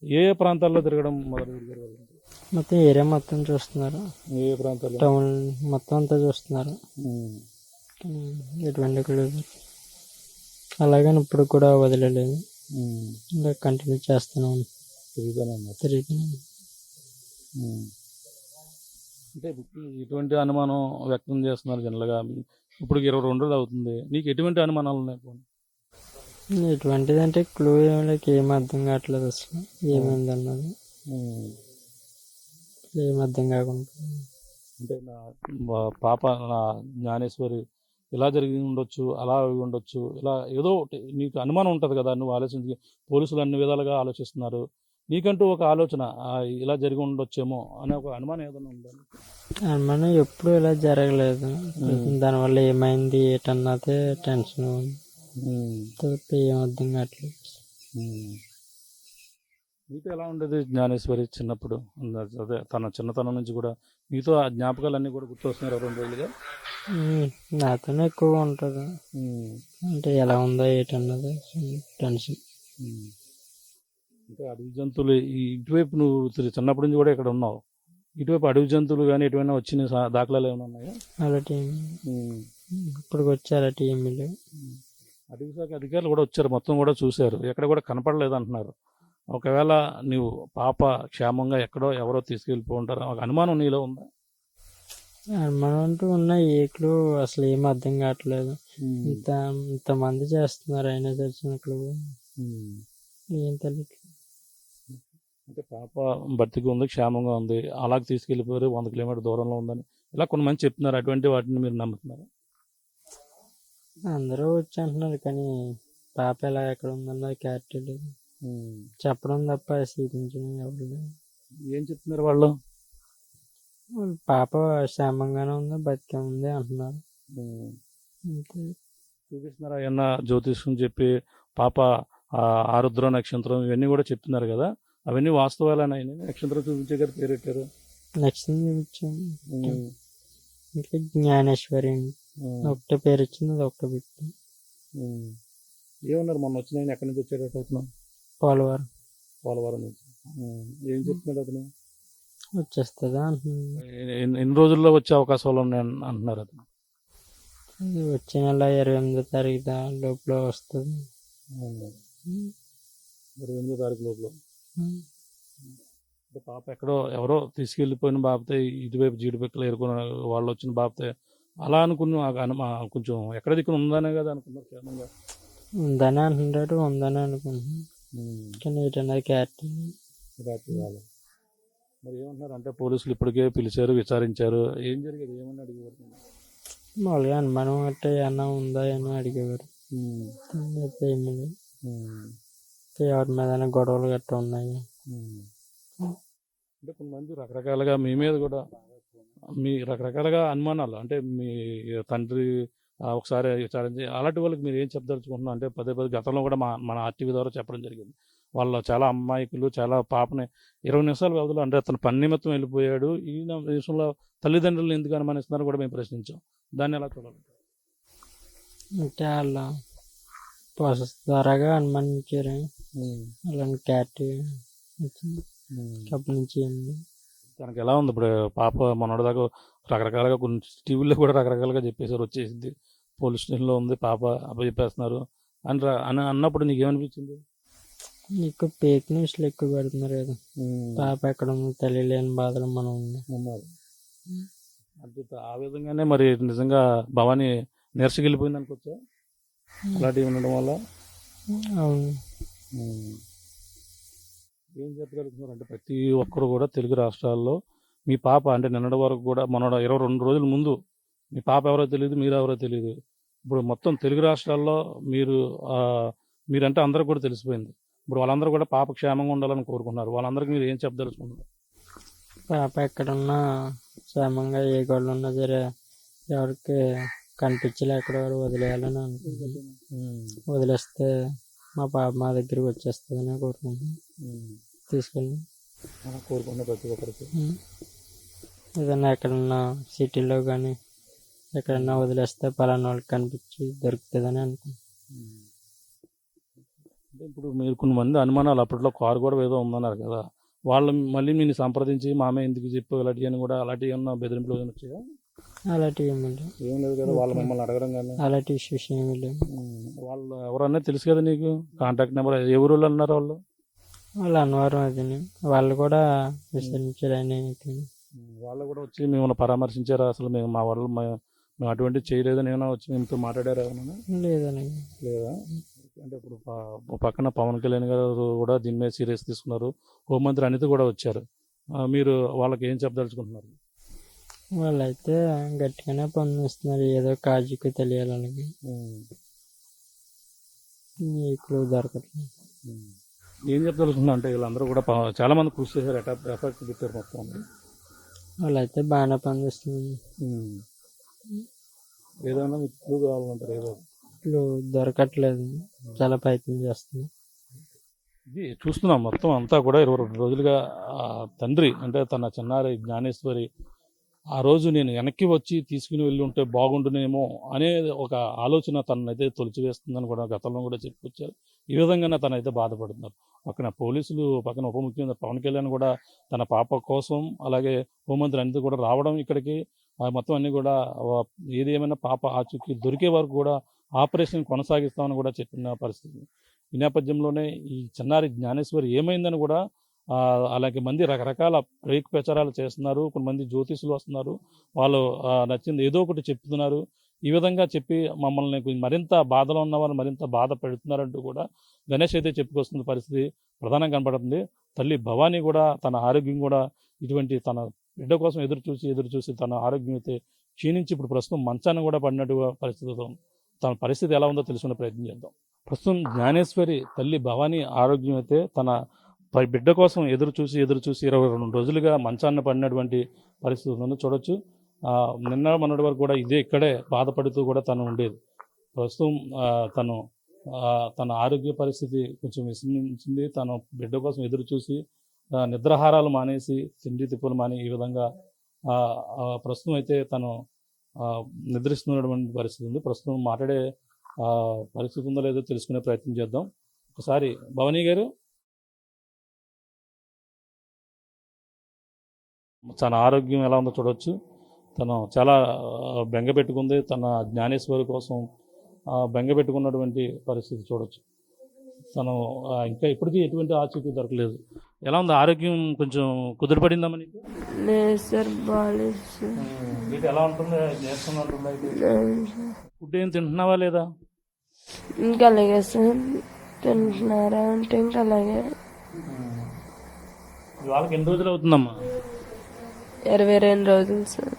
Speaker 1: ఏ ప్రాంతాల్లో తిరగడం మొదలు తిరిగారు?
Speaker 2: మొత్తం ఏరియా మొత్తం చూస్తున్నారు.
Speaker 1: ఏ ప్రాంతాల్లో?
Speaker 2: టౌన్ మొత్తం అంతా చూస్తున్నారు. ఎటువంటి క్లూ అలాగని ఇప్పుడు కూడా వదిలేదు. ఇంకా కంటిన్యూ చేస్తున్నాం. తిరుగుతున్నాం.
Speaker 1: అంటే ఎటువంటి అనుమానం వ్యక్తం చేస్తున్నారు జనరల్గా? ఇప్పుడు 22 రోజులు అవుతుంది. నీకు ఎటువంటి అనుమానాలు ఉన్నాయి?
Speaker 2: ఎటువంటిది అంటే క్లూ ఏం అర్థం కావట్లేదు అసలు. ఏమైంది అన్నది ఏం అర్థం కాకుండా.
Speaker 1: అంటే పాప జ్ఞానేశ్వరి ఇలా జరిగి ఉండొచ్చు, అలా ఉండొచ్చు, ఇలా ఏదో నీకు అనుమానం ఉంటుంది కదా. నువ్వు ఆలోచించి పోలీసులు అన్ని విధాలుగా ఆలోచిస్తున్నారు. నీకంటూ ఒక ఆలోచన ఇలా జరిగి ఉండొచ్చేమో అనే ఒక అనుమానం ఏదైనా ఉందా?
Speaker 2: అనుమానం ఎప్పుడు ఇలా జరగలేదు. దానివల్ల ఏమైంది ఏటన్నదే టెన్షన్. ఏం అర్థం కావట్లేదు.
Speaker 1: మీతో ఎలా ఉండేది జ్ఞానేశ్వరి చిన్నప్పుడు? అదే తన చిన్నతనం నుంచి కూడా మీతో ఆ జ్ఞాపకాలన్నీ కూడా గుర్తొస్తున్నారు 22 రోజులుగా?
Speaker 2: నాతోనే ఎక్కువ ఉంటుంది. అంటే ఎలా ఉందో ఏటన్నది టెన్షన్.
Speaker 1: అంటే అడవి జంతువులు ఇటువైపు నువ్వు చిన్నప్పటి నుంచి కూడా ఇక్కడ ఉన్నావు. ఇటువైపు అడవి జంతువులు కానీ ఎటువైనా వచ్చిన దాఖలాలు ఏమైనా ఉన్నాయా?
Speaker 2: అలాంటి ఇప్పుడు వచ్చి అలాంటి ఏమీ లేవు.
Speaker 1: అడవి శాఖ అధికారులు కూడా వచ్చారు, మొత్తం కూడా చూశారు, ఎక్కడ కూడా కనపడలేదు అంటున్నారు. ఒకవేళ నువ్వు పాప క్షేమంగా ఎక్కడో ఎవరో తీసుకెళ్ళిపో ఉంటారు ఒక అనుమానం నీలో ఉందా?
Speaker 2: అనుమానం అంటూ ఉన్న ఏకులు అసలు ఏం అర్థం కావట్లేదు. ఇంతమంది చేస్తున్నారు అయినా తెలిసినట్లు ఏం తెలియదు.
Speaker 1: అంటే పాప బతికి ఉంది, క్షేమంగా ఉంది, అలాగే తీసుకెళ్ళిపోయారు, 100 కిలోమీటర్ దూరంలో ఉందని ఇలా కొంతమంది చెప్తున్నారు. అటువంటి వాటిని మీరు నమ్ముతున్నారు?
Speaker 2: అందరూ వచ్చి అంటున్నారు కానీ పాప ఎలా ఎక్కడ ఉందన్నది క్లారిటీ లేదు. చెప్పడం తప్ప చూపించడం ఎవరు లేదు.
Speaker 1: ఏం చెప్తున్నారు వాళ్ళు?
Speaker 2: పాప క్షేమంగానే ఉంది, బతికే ఉంది అంటున్నారు.
Speaker 1: చూపిస్తున్నారా ఏమన్నా జ్యోతిష్యం చెప్పి పాప ఆరుద్ర నక్షత్రం ఇవన్నీ కూడా చెప్తున్నారు కదా, అవన్నీ వాస్తవాలని? నక్షత్రం చూపించే కదా పేరు పెట్టారు.
Speaker 2: నక్షత్రం చూపించాము. ఇంకా జ్ఞానేశ్వరి ఒకటే పేరు వచ్చింది, అది ఒకటే పెట్టింది.
Speaker 1: ఏమన్నారు మొన్న వచ్చిన ఆయన? ఎక్కడి నుంచి వచ్చాడు అవుతున్నాం? పోలవరం నుంచి. ఏం చెప్తున్నాడు అతను?
Speaker 2: వచ్చేస్తుందా
Speaker 1: ఎన్ని రోజుల్లో వచ్చే అవకాశాలు ఉన్నాయి అంటున్నారు అతను?
Speaker 2: వచ్చే నెల 28వ తారీఖు లోపల వస్తుంది.
Speaker 1: 28వ తారీఖు లోపల. పాప ఎక్కడో ఎవరో తీసుకెళ్ళిపోయిన బాబతే ఇటువైపు జీడిపెక్కలు ఏరుకున్న వాళ్ళు వచ్చిన బాబతే అలా అనుకున్న కొంచెం ఎక్కడ దిక్కున ఉందనే కదా అనుకున్నారు. క్షేమంగా
Speaker 2: ఉందని అంటున్నాడు, ఉందని అనుకుంటున్నాను. కానీ ఏంటన్నది క్లారిటీ
Speaker 1: రావాలి. మరి ఏమంటున్నారు అంటే పోలీసులు ఇప్పటికే పిలిచారు, విచారించారు, ఏం జరిగేది ఏమన్నా అడిగేవారు?
Speaker 2: మామూలుగా అనుమానం అంటే ఏమన్నా ఉందా అని అడిగేవారు. ఏమీ లేదు. ఎవరి మీద గొడవలు గట్రా ఉన్నాయి.
Speaker 1: అంటే కొంతమంది రకరకాలుగా మీ మీద కూడా మీ రకరకాలుగా అనుమానాలు, అంటే మీ తండ్రి ఒకసారి విచారించి అలాంటి వాళ్ళకి మీరు ఏం చెప్పదలుచుకుంటున్నాం అంటే పదే గతంలో కూడా మన ఆర్టీవీ ద్వారా చెప్పడం జరిగింది. వాళ్ళ చాలా అమ్మాయికులు చాలా పాపని 20 నిమిషాల వ్యవధిలో అంటే అతను పని నిమిత్తం వెళ్ళిపోయాడు. ఈ విషయంలో తల్లిదండ్రులు ఎందుకు అనుమానిస్తున్నారో కూడా మేము ప్రశ్నించాం. దాన్ని ఎలా చూడాలి?
Speaker 2: అంటే వాళ్ళ ప్రాసెస్ ద్వారాగా అనుమానించారు. అలాంటి క్యాట్ వచ్చింది అప్పటి నుంచి ఏంది.
Speaker 1: తనకి ఎలా ఉంది ఇప్పుడు పాప మొన్నటిదాకా రకరకాలుగా కొన్ని టీవీల్లో కూడా రకరకాలుగా చెప్పేశారు, వచ్చేసింది పోలీస్ స్టేషన్లో ఉంది పాప అప్పచెప్పేస్తున్నారు అని అన్నప్పుడు నీకేమనిపించింది?
Speaker 2: ఎక్కువ ఫేక్ న్యూస్లు ఎక్కువ పెడుతున్నారు కదా. పాప ఎక్కడ ఉందో తెలియలేని బాధలు మనం ఉన్నాం.
Speaker 1: అంటే ఆ విధంగానే మరి నిజంగా భవానీ నీరసకెళ్ళిపోయింది అనుకోవచ్చా అలాంటివి ఉండడం వల్ల?
Speaker 2: అవును.
Speaker 1: ఏం చెప్పగలుగుతున్నారు అంటే ప్రతి ఒక్కరు కూడా తెలుగు రాష్ట్రాల్లో మీ పాప అంటే నిన్నటి వరకు కూడా మొన్న 22 రోజుల ముందు మీ పాప ఎవరో తెలియదు, మీరు ఎవరో తెలియదు. ఇప్పుడు మొత్తం తెలుగు రాష్ట్రాల్లో మీరంటే అందరికి కూడా తెలిసిపోయింది. ఇప్పుడు వాళ్ళందరూ కూడా పాప క్షేమంగా ఉండాలని కోరుకుంటున్నారు. వాళ్ళందరికీ మీరు ఏం చెప్పదలుచుకున్నారు?
Speaker 2: పాప ఎక్కడున్నా క్షేమంగా ఏ గొడవ ఉన్నా సరే ఎవరికి కనిపించలే ఎక్కడ వదిలేయాలని అనుకుంటున్నాను. వదిలేస్తే మా పాప మా దగ్గరికి వచ్చేస్తుందని కోరుకుంటున్నాను. తీసుకెళ్ళి
Speaker 1: కోరుకున్న ప్రతి ఒక్కరికి
Speaker 2: ఏదన్నా ఎక్కడన్నా సిటీలో కానీ ఎక్కడన్నా వదిలేస్తే పలానా వాళ్ళకి కనిపించి దొరుకుతుందని అనుకుంటున్నాను.
Speaker 1: అంటే ఇప్పుడు మీరు కొంతమంది అనుమానాలు అప్పట్లో కారు కూడా ఏదో ఉందన్నారు కదా, వాళ్ళు మళ్ళీ మీరు సంప్రదించి మామే ఎందుకు చెప్పు ఇలాంటివి అని కూడా అలాంటివి ఏమన్నా బెదిరింపులు ఏమైనా వచ్చాయా?
Speaker 2: అలాంటివి ఏమి లేవు.
Speaker 1: ఏం లేదు కదా, వాళ్ళు మిమ్మల్ని అడగడం కానీ
Speaker 2: అలాంటి ఇష్యూస్ ఏమి లేవు.
Speaker 1: వాళ్ళు ఎవరన్నా తెలుసు కదా నీకు, కాంటాక్ట్ నెంబర్ ఏ ఊరు అన్నారు వాళ్ళు?
Speaker 2: వాళ్ళు అన్నవరం అది వాళ్ళు కూడా విస్తరించారని.
Speaker 1: వాళ్ళు కూడా వచ్చి మిమ్మల్ని పరామర్శించారా? అసలు మేము మా వాళ్ళు మేము అటువంటివి చేయలేదని ఏమైనా వచ్చి మీతో మాట్లాడారా?
Speaker 2: లేదని.
Speaker 1: లేదా? అంటే ఇప్పుడు పక్కన పవన్ కళ్యాణ్ గారు కూడా దీని మీద సీరియస్ తీసుకున్నారు, హోంమంత్రి అనిత కూడా వచ్చారు. మీరు వాళ్ళకి ఏం చెప్పదలుచుకుంటున్నారు?
Speaker 2: వాళ్ళైతే గట్టిగానే పనిచేస్తున్నారు, ఏదో కాజుకు తెలియాలని. ఇప్పుడు దొరకట్లేదు.
Speaker 1: ఏం చెప్పదలుచుకున్నా అంటే వీళ్ళందరూ కూడా చాలా మంది కృషి చేశారు, ఎఫెక్ట్ పెట్టారు మొత్తం.
Speaker 2: వాళ్ళైతే బాగానే పనిచేస్తున్నారు.
Speaker 1: ఏదైనా మీకు క్లూ కావాలంటారు? ఏదో
Speaker 2: ఇప్పుడు దొరకట్లేదు, చాలా ప్రయత్నం చేస్తున్నాం.
Speaker 1: ఇది చూస్తున్నాం మొత్తం అంతా కూడా 22 రోజులుగా తండ్రి అంటే తన చిన్నారి జ్ఞానేశ్వరి ఆ రోజు నేను వెనక్కి వచ్చి తీసుకుని వెళ్ళి ఉంటే బాగుండునేమో అనే ఒక ఆలోచన తనైతే తొలిచివేస్తుందని కూడా గతంలో కూడా చెప్పుకొచ్చారు. ఈ విధంగానే తనైతే బాధపడుతున్నారు. పక్కన పోలీసులు, పక్కన ఉప ముఖ్యమంత్రి పవన్ కళ్యాణ్ కూడా తన పాప కోసం, అలాగే హోంమంత్రి అనిత కూడా రావడం ఇక్కడికి, మొత్తం అన్నీ కూడా ఏది ఏమైనా పాప ఆచూకీ దొరికే వరకు కూడా ఆపరేషన్ కొనసాగిస్తామని కూడా చెప్పిన పరిస్థితి. ఈ నేపథ్యంలోనే ఈ చిన్నారి జ్ఞానేశ్వరి ఏమైందని కూడా అలాగే మంది రకరకాల ప్రేక్ ప్రచారాలు చేస్తున్నారు. కొంతమంది జ్యోతిషులు వస్తున్నారు, వాళ్ళు నచ్చింది ఏదో ఒకటి చెప్తున్నారు. ఈ విధంగా చెప్పి మమ్మల్ని మరింత బాధలో ఉన్నవారు మరింత బాధ పెడుతున్నారంటూ కూడా గణేష్ అయితే చెప్పుకొస్తున్న పరిస్థితి ప్రధానంగా కనబడుతుంది. తల్లి భవానీ కూడా తన ఆరోగ్యం కూడా ఇటువంటి తన బిడ్డ కోసం ఎదురు చూసి తన ఆరోగ్యం అయితే క్షీణించి ఇప్పుడు ప్రస్తుతం మంచాన్ని కూడా పడినట్టుగా పరిస్థితితో తన పరిస్థితి ఎలా ఉందో తెలుసుకునే ప్రయత్నం చేద్దాం. ప్రస్తుతం జ్ఞానేశ్వరి తల్లి భవానీ ఆరోగ్యం అయితే తన బిడ్డ కోసం ఎదురు చూసి 22 రోజులుగా మంచాన్ని పడినటువంటి పరిస్థితి ఉందని చూడొచ్చు. నిన్న మొన్నటి వరకు కూడా ఇక్కడే బాధపడుతూ కూడా తను ఉండేది. ప్రస్తుతం తన ఆరోగ్య పరిస్థితి కొంచెం విస్మరించింది. తను బిడ్డ కోసం ఎదురు చూసి నిద్రాహారాలు మానేసి తిండి తిప్పులు మాని ఈ విధంగా ప్రస్తుతం అయితే తను నిద్రిస్తున్నటువంటి పరిస్థితి ఉంది. ప్రస్తుతం మాట్లాడే పరిస్థితి ఉందో లేదో తెలుసుకునే ప్రయత్నం చేద్దాం. ఒకసారి భవానీ గారు, తన ఆరోగ్యం ఎలా ఉందో చూడవచ్చు. తను చాలా బెంగ పెట్టుకుంది, తన జ్ఞానేశ్వరి కోసం బెంగ పెట్టుకున్నటువంటి పరిస్థితి చూడవచ్చు. తను ఇంకా ఇప్పటికీ ఎటువంటి ఆచూకీ దొరకలేదు. ఎలా ఉంది ఆరోగ్యం? కొంచెం కుదిరిపడిందా మనకి?
Speaker 3: లేదు సార్, బాగాలేదు సార్.
Speaker 1: మీకు ఎలా ఉంటుంది? నీరసం ఉంటుందా? ఫుడ్ ఏం తింటున్నావా లేదా?
Speaker 3: ఇంకా అలాగే సార్. తింటున్నారా అంటే ఇంకా అలాగే.
Speaker 1: వాళ్ళకి ఎన్ని రోజులు అవుతుందమ్మా?
Speaker 3: 22 రోజులు సార్.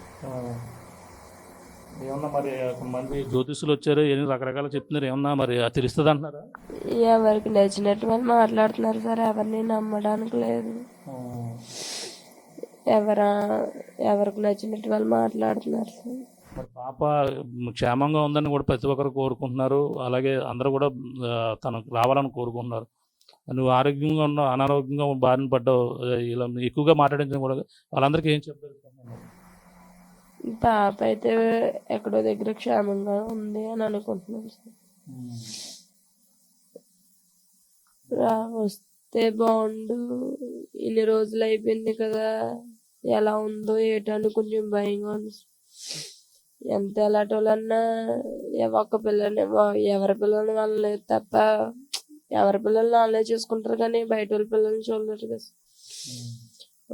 Speaker 1: ఏమన్నా మరి కొంతమంది జ్యోతిషులు వచ్చారు, ఏమి రకరకాల చెప్తున్నారు, ఏమన్నా మరి తెలుస్తుంది అంటున్నారా?
Speaker 3: ఎవరికి నచ్చినట్టు వాళ్ళు మాట్లాడుతున్నారు సార్, ఎవరిని నమ్మడానికి లేదు. ఎవరికి నచ్చినట్టు వాళ్ళు మాట్లాడుతున్నారు సార్.
Speaker 1: మరి పాప క్షేమంగా ఉందని కూడా ప్రతి ఒక్కరు కోరుకుంటున్నారు, అలాగే అందరూ కూడా తనకు రావాలని కోరుకుంటున్నారు. నువ్వు ఆరోగ్యంగా ఉన్నావు, అనారోగ్యంగా బారిన పడ్డావు, ఇలా ఎక్కువగా మాట్లాడించడం కూడా వాళ్ళందరికీ ఏం చెప్తారు?
Speaker 3: పాప అయితే ఎక్కడో దగ్గర క్షేమంగా ఉంది అని అనుకుంటున్నాను సార్. వస్తే బాగుండు, ఇన్ని రోజులు అయిపోయింది కదా, ఎలా ఉందో ఏటో అని కొంచెం భయంగా ఉంది. ఎంత ఎలాంటోళ్ళన్నా ఒక్క పిల్లని ఎవరి పిల్లల్ని వాళ్ళని తప్ప ఎవరి పిల్లల్ని వాళ్ళే చూసుకుంటారు కానీ బయట వాళ్ళ పిల్లల్ని చూడలేరు కదా.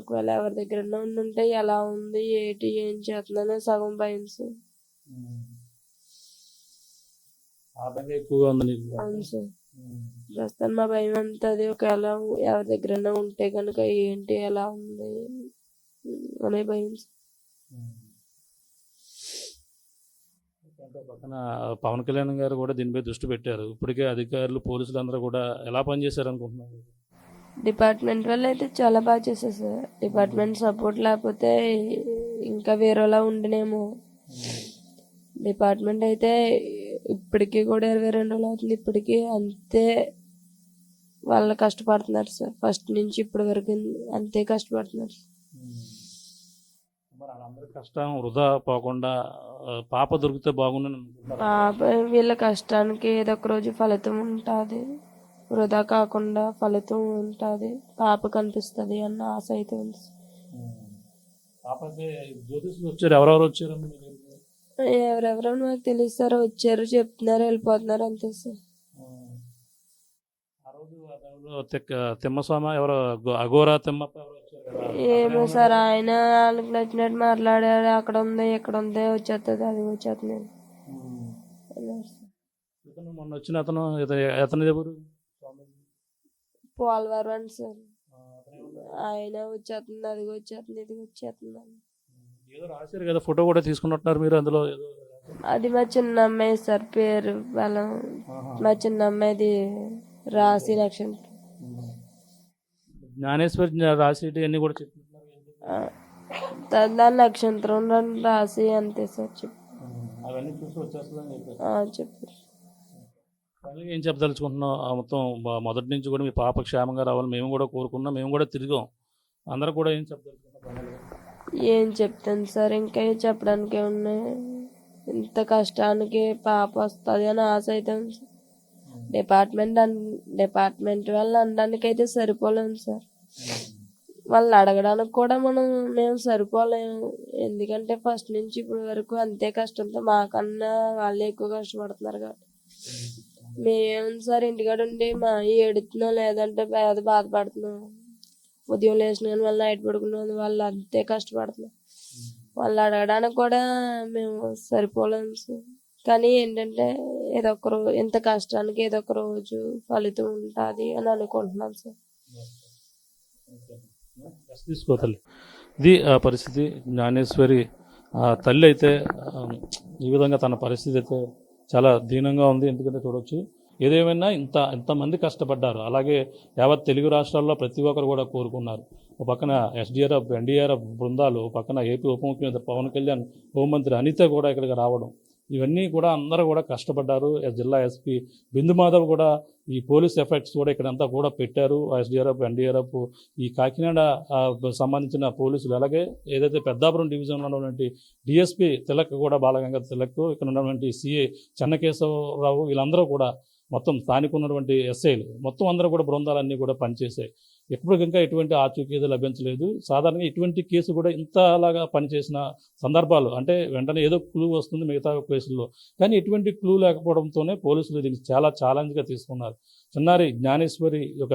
Speaker 3: ఒకవేళ ఎవరి దగ్గర ఉంటే ఎలా ఉంది ఏటి ఏం చేస్తున్నానో సగం భయం సార్.
Speaker 1: ఎక్కువగా ఉంది నీకు?
Speaker 3: అవును సార్, ప్రస్తుతం మా భయం అంతా అది. ఒకవేళ ఎవరి దగ్గర ఉంటే కనుక ఏంటి ఎలా ఉంది అనే భయం సార్.
Speaker 1: పక్కన పవన్ కళ్యాణ్ గారు కూడా దీనిపై దృష్టి పెట్టారు. ఇప్పటికే అధికారులు, పోలీసులు అందరూ కూడా ఎలా పనిచేశారు అనుకుంటున్నారు?
Speaker 3: డిపార్ట్మెంట్ వల్ల అయితే చాలా బాగా చేశారు సార్. డిపార్ట్మెంట్ సపోర్ట్ లేకపోతే ఇంకా వేరేలా ఉండినేమో. డిపార్ట్మెంట్ అయితే ఇప్పటికీ కూడా 22 రోజులు అవుతుంది, ఇప్పటికీ అంతే వాళ్ళు కష్టపడుతున్నారు సార్. ఫస్ట్ నుంచి ఇప్పటి వరకు అంతే కష్టపడుతున్నారు.
Speaker 1: మరి వాళ్ళందరి కష్టం వృధా పోకుండా పాప దొరికితే బాగుండని అనుకుంటున్నారు.
Speaker 3: పాప వీళ్ళ కష్టానికి ఏదో ఒక రోజు ఫలితం ఉంటుంది, వృధా కాకుండా ఫలితం ఉంటుంది, పాప కనిపిస్తుంది అన్న ఆశ అయితే ఉంది.
Speaker 1: పాప అయితే జ్యోతిష్లు వచ్చారు, ఎవరెవరు వచ్చారు?
Speaker 3: ఎవరెవరో నాకు తెలియదు సార్, వచ్చారు చెప్తున్నారు వెళ్ళిపోతున్నారు అంతే సార్.
Speaker 1: ఆ రోజు తిమ్మస్వామి ఎవరో అఘోరా తిమ్మప్ప ఎవరో వచ్చారు కదా?
Speaker 3: ఏమో సార్, ఆయన వాళ్ళకి నచ్చినట్టు మాట్లాడారు. అక్కడ ఉంది ఇక్కడ ఉంది వచ్చేస్తుంది అది వచ్చేస్తుంది అన్నారు సార్.
Speaker 1: ఇతను మొన్న వచ్చిన అతను ఎవరు?
Speaker 3: పోలవరం అండి సార్. ఆయన వచ్చేస్తుంది అది వచ్చేస్తుంది ఇది వచ్చేస్తుంది అని
Speaker 1: ఏదో రాశారు కదా, ఫోటో కూడా తీసుకున్నట్టున్నారు మీరు అందులో ఏదో.
Speaker 3: అది మా చిన్న అమ్మాయి సార్, పేరు బలం మా చిన్న అమ్మాయిది రాశి నక్షత్రం.
Speaker 1: జ్ఞానేశ్వరి రాసి అన్ని కూడా చెప్తున్నారు.
Speaker 3: దాని నక్షత్రం రాసి అంతే సార్ చెప్పు.
Speaker 1: అవన్నీ చూసి వచ్చేస్తుందని
Speaker 3: చెప్పారు.
Speaker 1: ఏం చెప్పదలుచుకుంటున్నాం? మొత్తం మొదటి నుంచి కూడా మీ పాప క్షేమంగా రావాలి మేము కూడా కోరుకున్నాం, మేము కూడా తిరిగాం. అందరూ కూడా ఏం చెప్పదలుచుకుంటున్నాం?
Speaker 3: ఏం చెప్తాను సార్, ఇంకా చెప్పడానికి ఉన్నాయి. ఇంత కష్టానికి పాప వస్తుంది అని ఆశ అయితే ఉంది సార్. డిపార్ట్మెంట్ వాళ్ళు అనడానికి అయితే సరిపోలేము సార్. వాళ్ళని అడగడానికి కూడా మేము సరిపోలేము. ఎందుకంటే ఫస్ట్ నుంచి ఇప్పటి వరకు అంతే కష్టంతో మాకన్నా వాళ్ళే ఎక్కువ కష్టపడుతున్నారు కాబట్టి. మేమేమి సార్ ఇంటికాడ ఉండి మా ఏడుతున్నాం లేదంటే బాధపడుతున్నాం. ఉదయం లేచిన కానీ వాళ్ళు నైట్ పడుకున్నాం, వాళ్ళు అంతే కష్టపడుతున్నాం. వాళ్ళు అడగడానికి కూడా మేము సరిపోలేము సార్. కానీ ఏంటంటే ఏదో ఒక రోజు ఇంత కష్టానికి ఏదో ఒక రోజు ఫలితం ఉంటుంది అని అనుకుంటున్నాను సార్.
Speaker 1: తీసుకోవాలి. ఇది పరిస్థితి. జ్ఞానేశ్వరి తల్లి అయితే ఈ విధంగా తన పరిస్థితి అయితే చాలా దీనంగా ఉంది. ఎందుకంటే చూడవచ్చు, ఏదేమైనా ఇంతమంది కష్టపడ్డారు. అలాగే యావత్ తెలుగు రాష్ట్రాల్లో ప్రతి ఒక్కరు కూడా కోరుకున్నారు. ఒక పక్కన ఎస్డీఆర్ఎఫ్, ఎన్డీఆర్ఎఫ్ బృందాలు, ఒక పక్కన ఏపీ ఉప ముఖ్యమంత్రి పవన్ కళ్యాణ్, హోంమంత్రి అనిత కూడా ఇక్కడికి రావడం, ఇవన్నీ కూడా అందరూ కూడా కష్టపడ్డారు. జిల్లా ఎస్పీ బిందు మాధవ్ కూడా ఈ పోలీస్ ఎఫెక్ట్స్ కూడా ఇక్కడంతా కూడా పెట్టారు. ఎస్డీఆర్ఎఫ్, ఎన్డీఆర్ఎఫ్, ఈ కాకినాడ సంబంధించిన పోలీసులు, అలాగే ఏదైతే పెద్దాపురం డివిజన్లో ఉన్నటువంటి డిఎస్పీ తిలక్ కూడా, బాలగంగాధర్ తిలక్, ఇక్కడ ఉన్నటువంటి సిఐ చెన్నకేశవరావు, వీళ్ళందరూ కూడా మొత్తం స్థానిక ఉన్నటువంటి ఎస్ఐలు మొత్తం అందరూ కూడా బృందాలన్నీ కూడా పనిచేసాయి. ఎప్పటికింకా ఎటువంటి ఆచూకీ లభించలేదు. సాధారణంగా ఇటువంటి కేసు కూడా ఇంతలాగా పనిచేసిన సందర్భాలు అంటే వెంటనే ఏదో క్లూ వస్తుంది మిగతా కేసుల్లో, కానీ ఎటువంటి క్లూ లేకపోవడంతోనే పోలీసులు దీన్ని చాలా ఛాలెంజ్గా తీసుకున్నారు. చిన్నారి జ్ఞానేశ్వరి యొక్క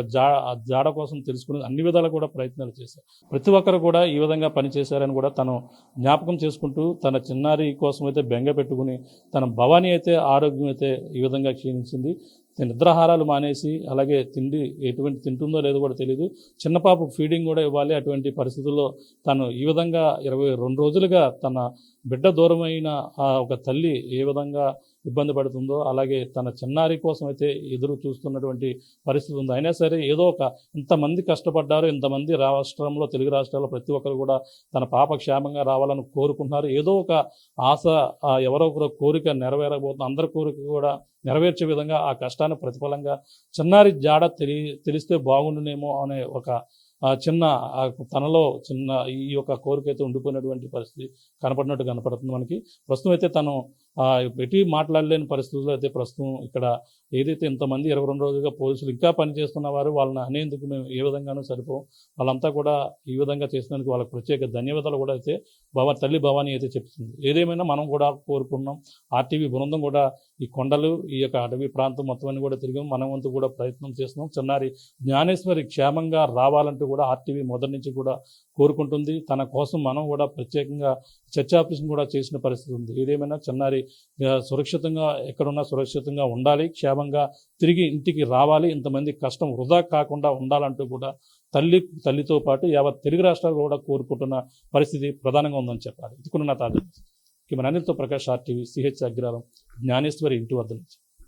Speaker 1: జాడ కోసం తెలుసుకుని అన్ని విధాలు కూడా ప్రయత్నాలు చేశారు. ప్రతి ఒక్కరు కూడా ఈ విధంగా పనిచేశారని కూడా తను జ్ఞాపకం చేసుకుంటూ, తన చిన్నారి కోసం అయితే బెంగ పెట్టుకుని, తన భవానీ అయితే ఆరోగ్యం అయితే ఈ విధంగా క్షీణించింది. నిద్రాహారాలు మానేసి, అలాగే తిండి ఎటువంటి తింటుందో లేదో కూడా తెలియదు. చిన్న పాపకు ఫీడింగ్ కూడా ఇవ్వాలి. అటువంటి పరిస్థితుల్లో తను ఈ విధంగా 22 రోజులుగా తన బిడ్డ దూరమైన ఆ ఒక తల్లి ఏ విధంగా ఇబ్బంది పడుతుందో, అలాగే తన చిన్నారి కోసం అయితే ఎదురు చూస్తున్నటువంటి పరిస్థితి ఉంది. అయినా సరే ఏదో ఒక ఇంతమంది కష్టపడ్డారు, ఇంతమంది రాష్ట్రంలో తెలుగు రాష్ట్రాల్లో ప్రతి ఒక్కరు కూడా తన పాప క్షేమంగా రావాలని కోరుకుంటున్నారు. ఏదో ఒక ఆశ ఎవరో ఒకరు కోరిక నెరవేరబోతుంది. అందరి కోరిక కూడా నెరవేర్చే విధంగా ఆ కష్టాన్ని ప్రతిఫలంగా చిన్నారి జాడ తెలిస్తే బాగుండునేమో అనే ఒక చిన్న తనలో చిన్న ఈ యొక్క కోరిక అయితే ఉండిపోయినటువంటి పరిస్థితి కనపడుతుంది మనకి. ప్రస్తుతం అయితే తను పెట్టి మాట్లాడలేని పరిస్థితుల్లో అయితే ప్రస్తుతం ఇక్కడ ఏదైతే ఇంతమంది 22 రోజులుగా పోలీసులు ఇంకా పనిచేస్తున్న వారు వాళ్ళని అనేందుకు మేము ఏ విధంగానూ సరిపోం, వాళ్ళంతా కూడా ఈ విధంగా చేసినందుకు వాళ్ళకి ప్రత్యేక ధన్యవాదాలు కూడా అయితే తల్లి భవానీ అయితే చెప్తుంది. ఏదేమైనా మనం కూడా కోరుకున్నాం, ఆర్టీవీ బృందం కూడా ఈ కొండలు ఈ యొక్క అటవీ ప్రాంతం మొత్తం అన్ని కూడా తిరిగాం, మన వంతు కూడా ప్రయత్నం చేస్తున్నాం. చిన్నారి జ్ఞానేశ్వరి క్షేమంగా రావాలంటూ కూడా ఆర్టీవీ మొదటి నుంచి కూడా కోరుకుంటుంది. తన కోసం మనం కూడా ప్రత్యేకంగా చర్చ ఆపరేషన్ కూడా చేసిన పరిస్థితి ఉంది. ఏదేమైనా చిన్నారి సురక్షితంగా ఎక్కడున్నా సురక్షితంగా ఉండాలి, క్షేమంగా తిరిగి ఇంటికి రావాలి, ఇంతమంది కష్టం వృధా కాకుండా ఉండాలంటూ కూడా తల్లితో పాటు యావత్ తెలుగు రాష్ట్రాలు కూడా కోరుకుంటున్న పరిస్థితి ప్రధానంగా ఉందని చెప్పాలి. ఇది కూడా నా తాజా. అనిల్తో ప్రకాష్, ఆర్టీవీ, సిహెచ్ అగ్రహారం, జ్ఞానేశ్వరి ఇంటి వద్ద నుంచి.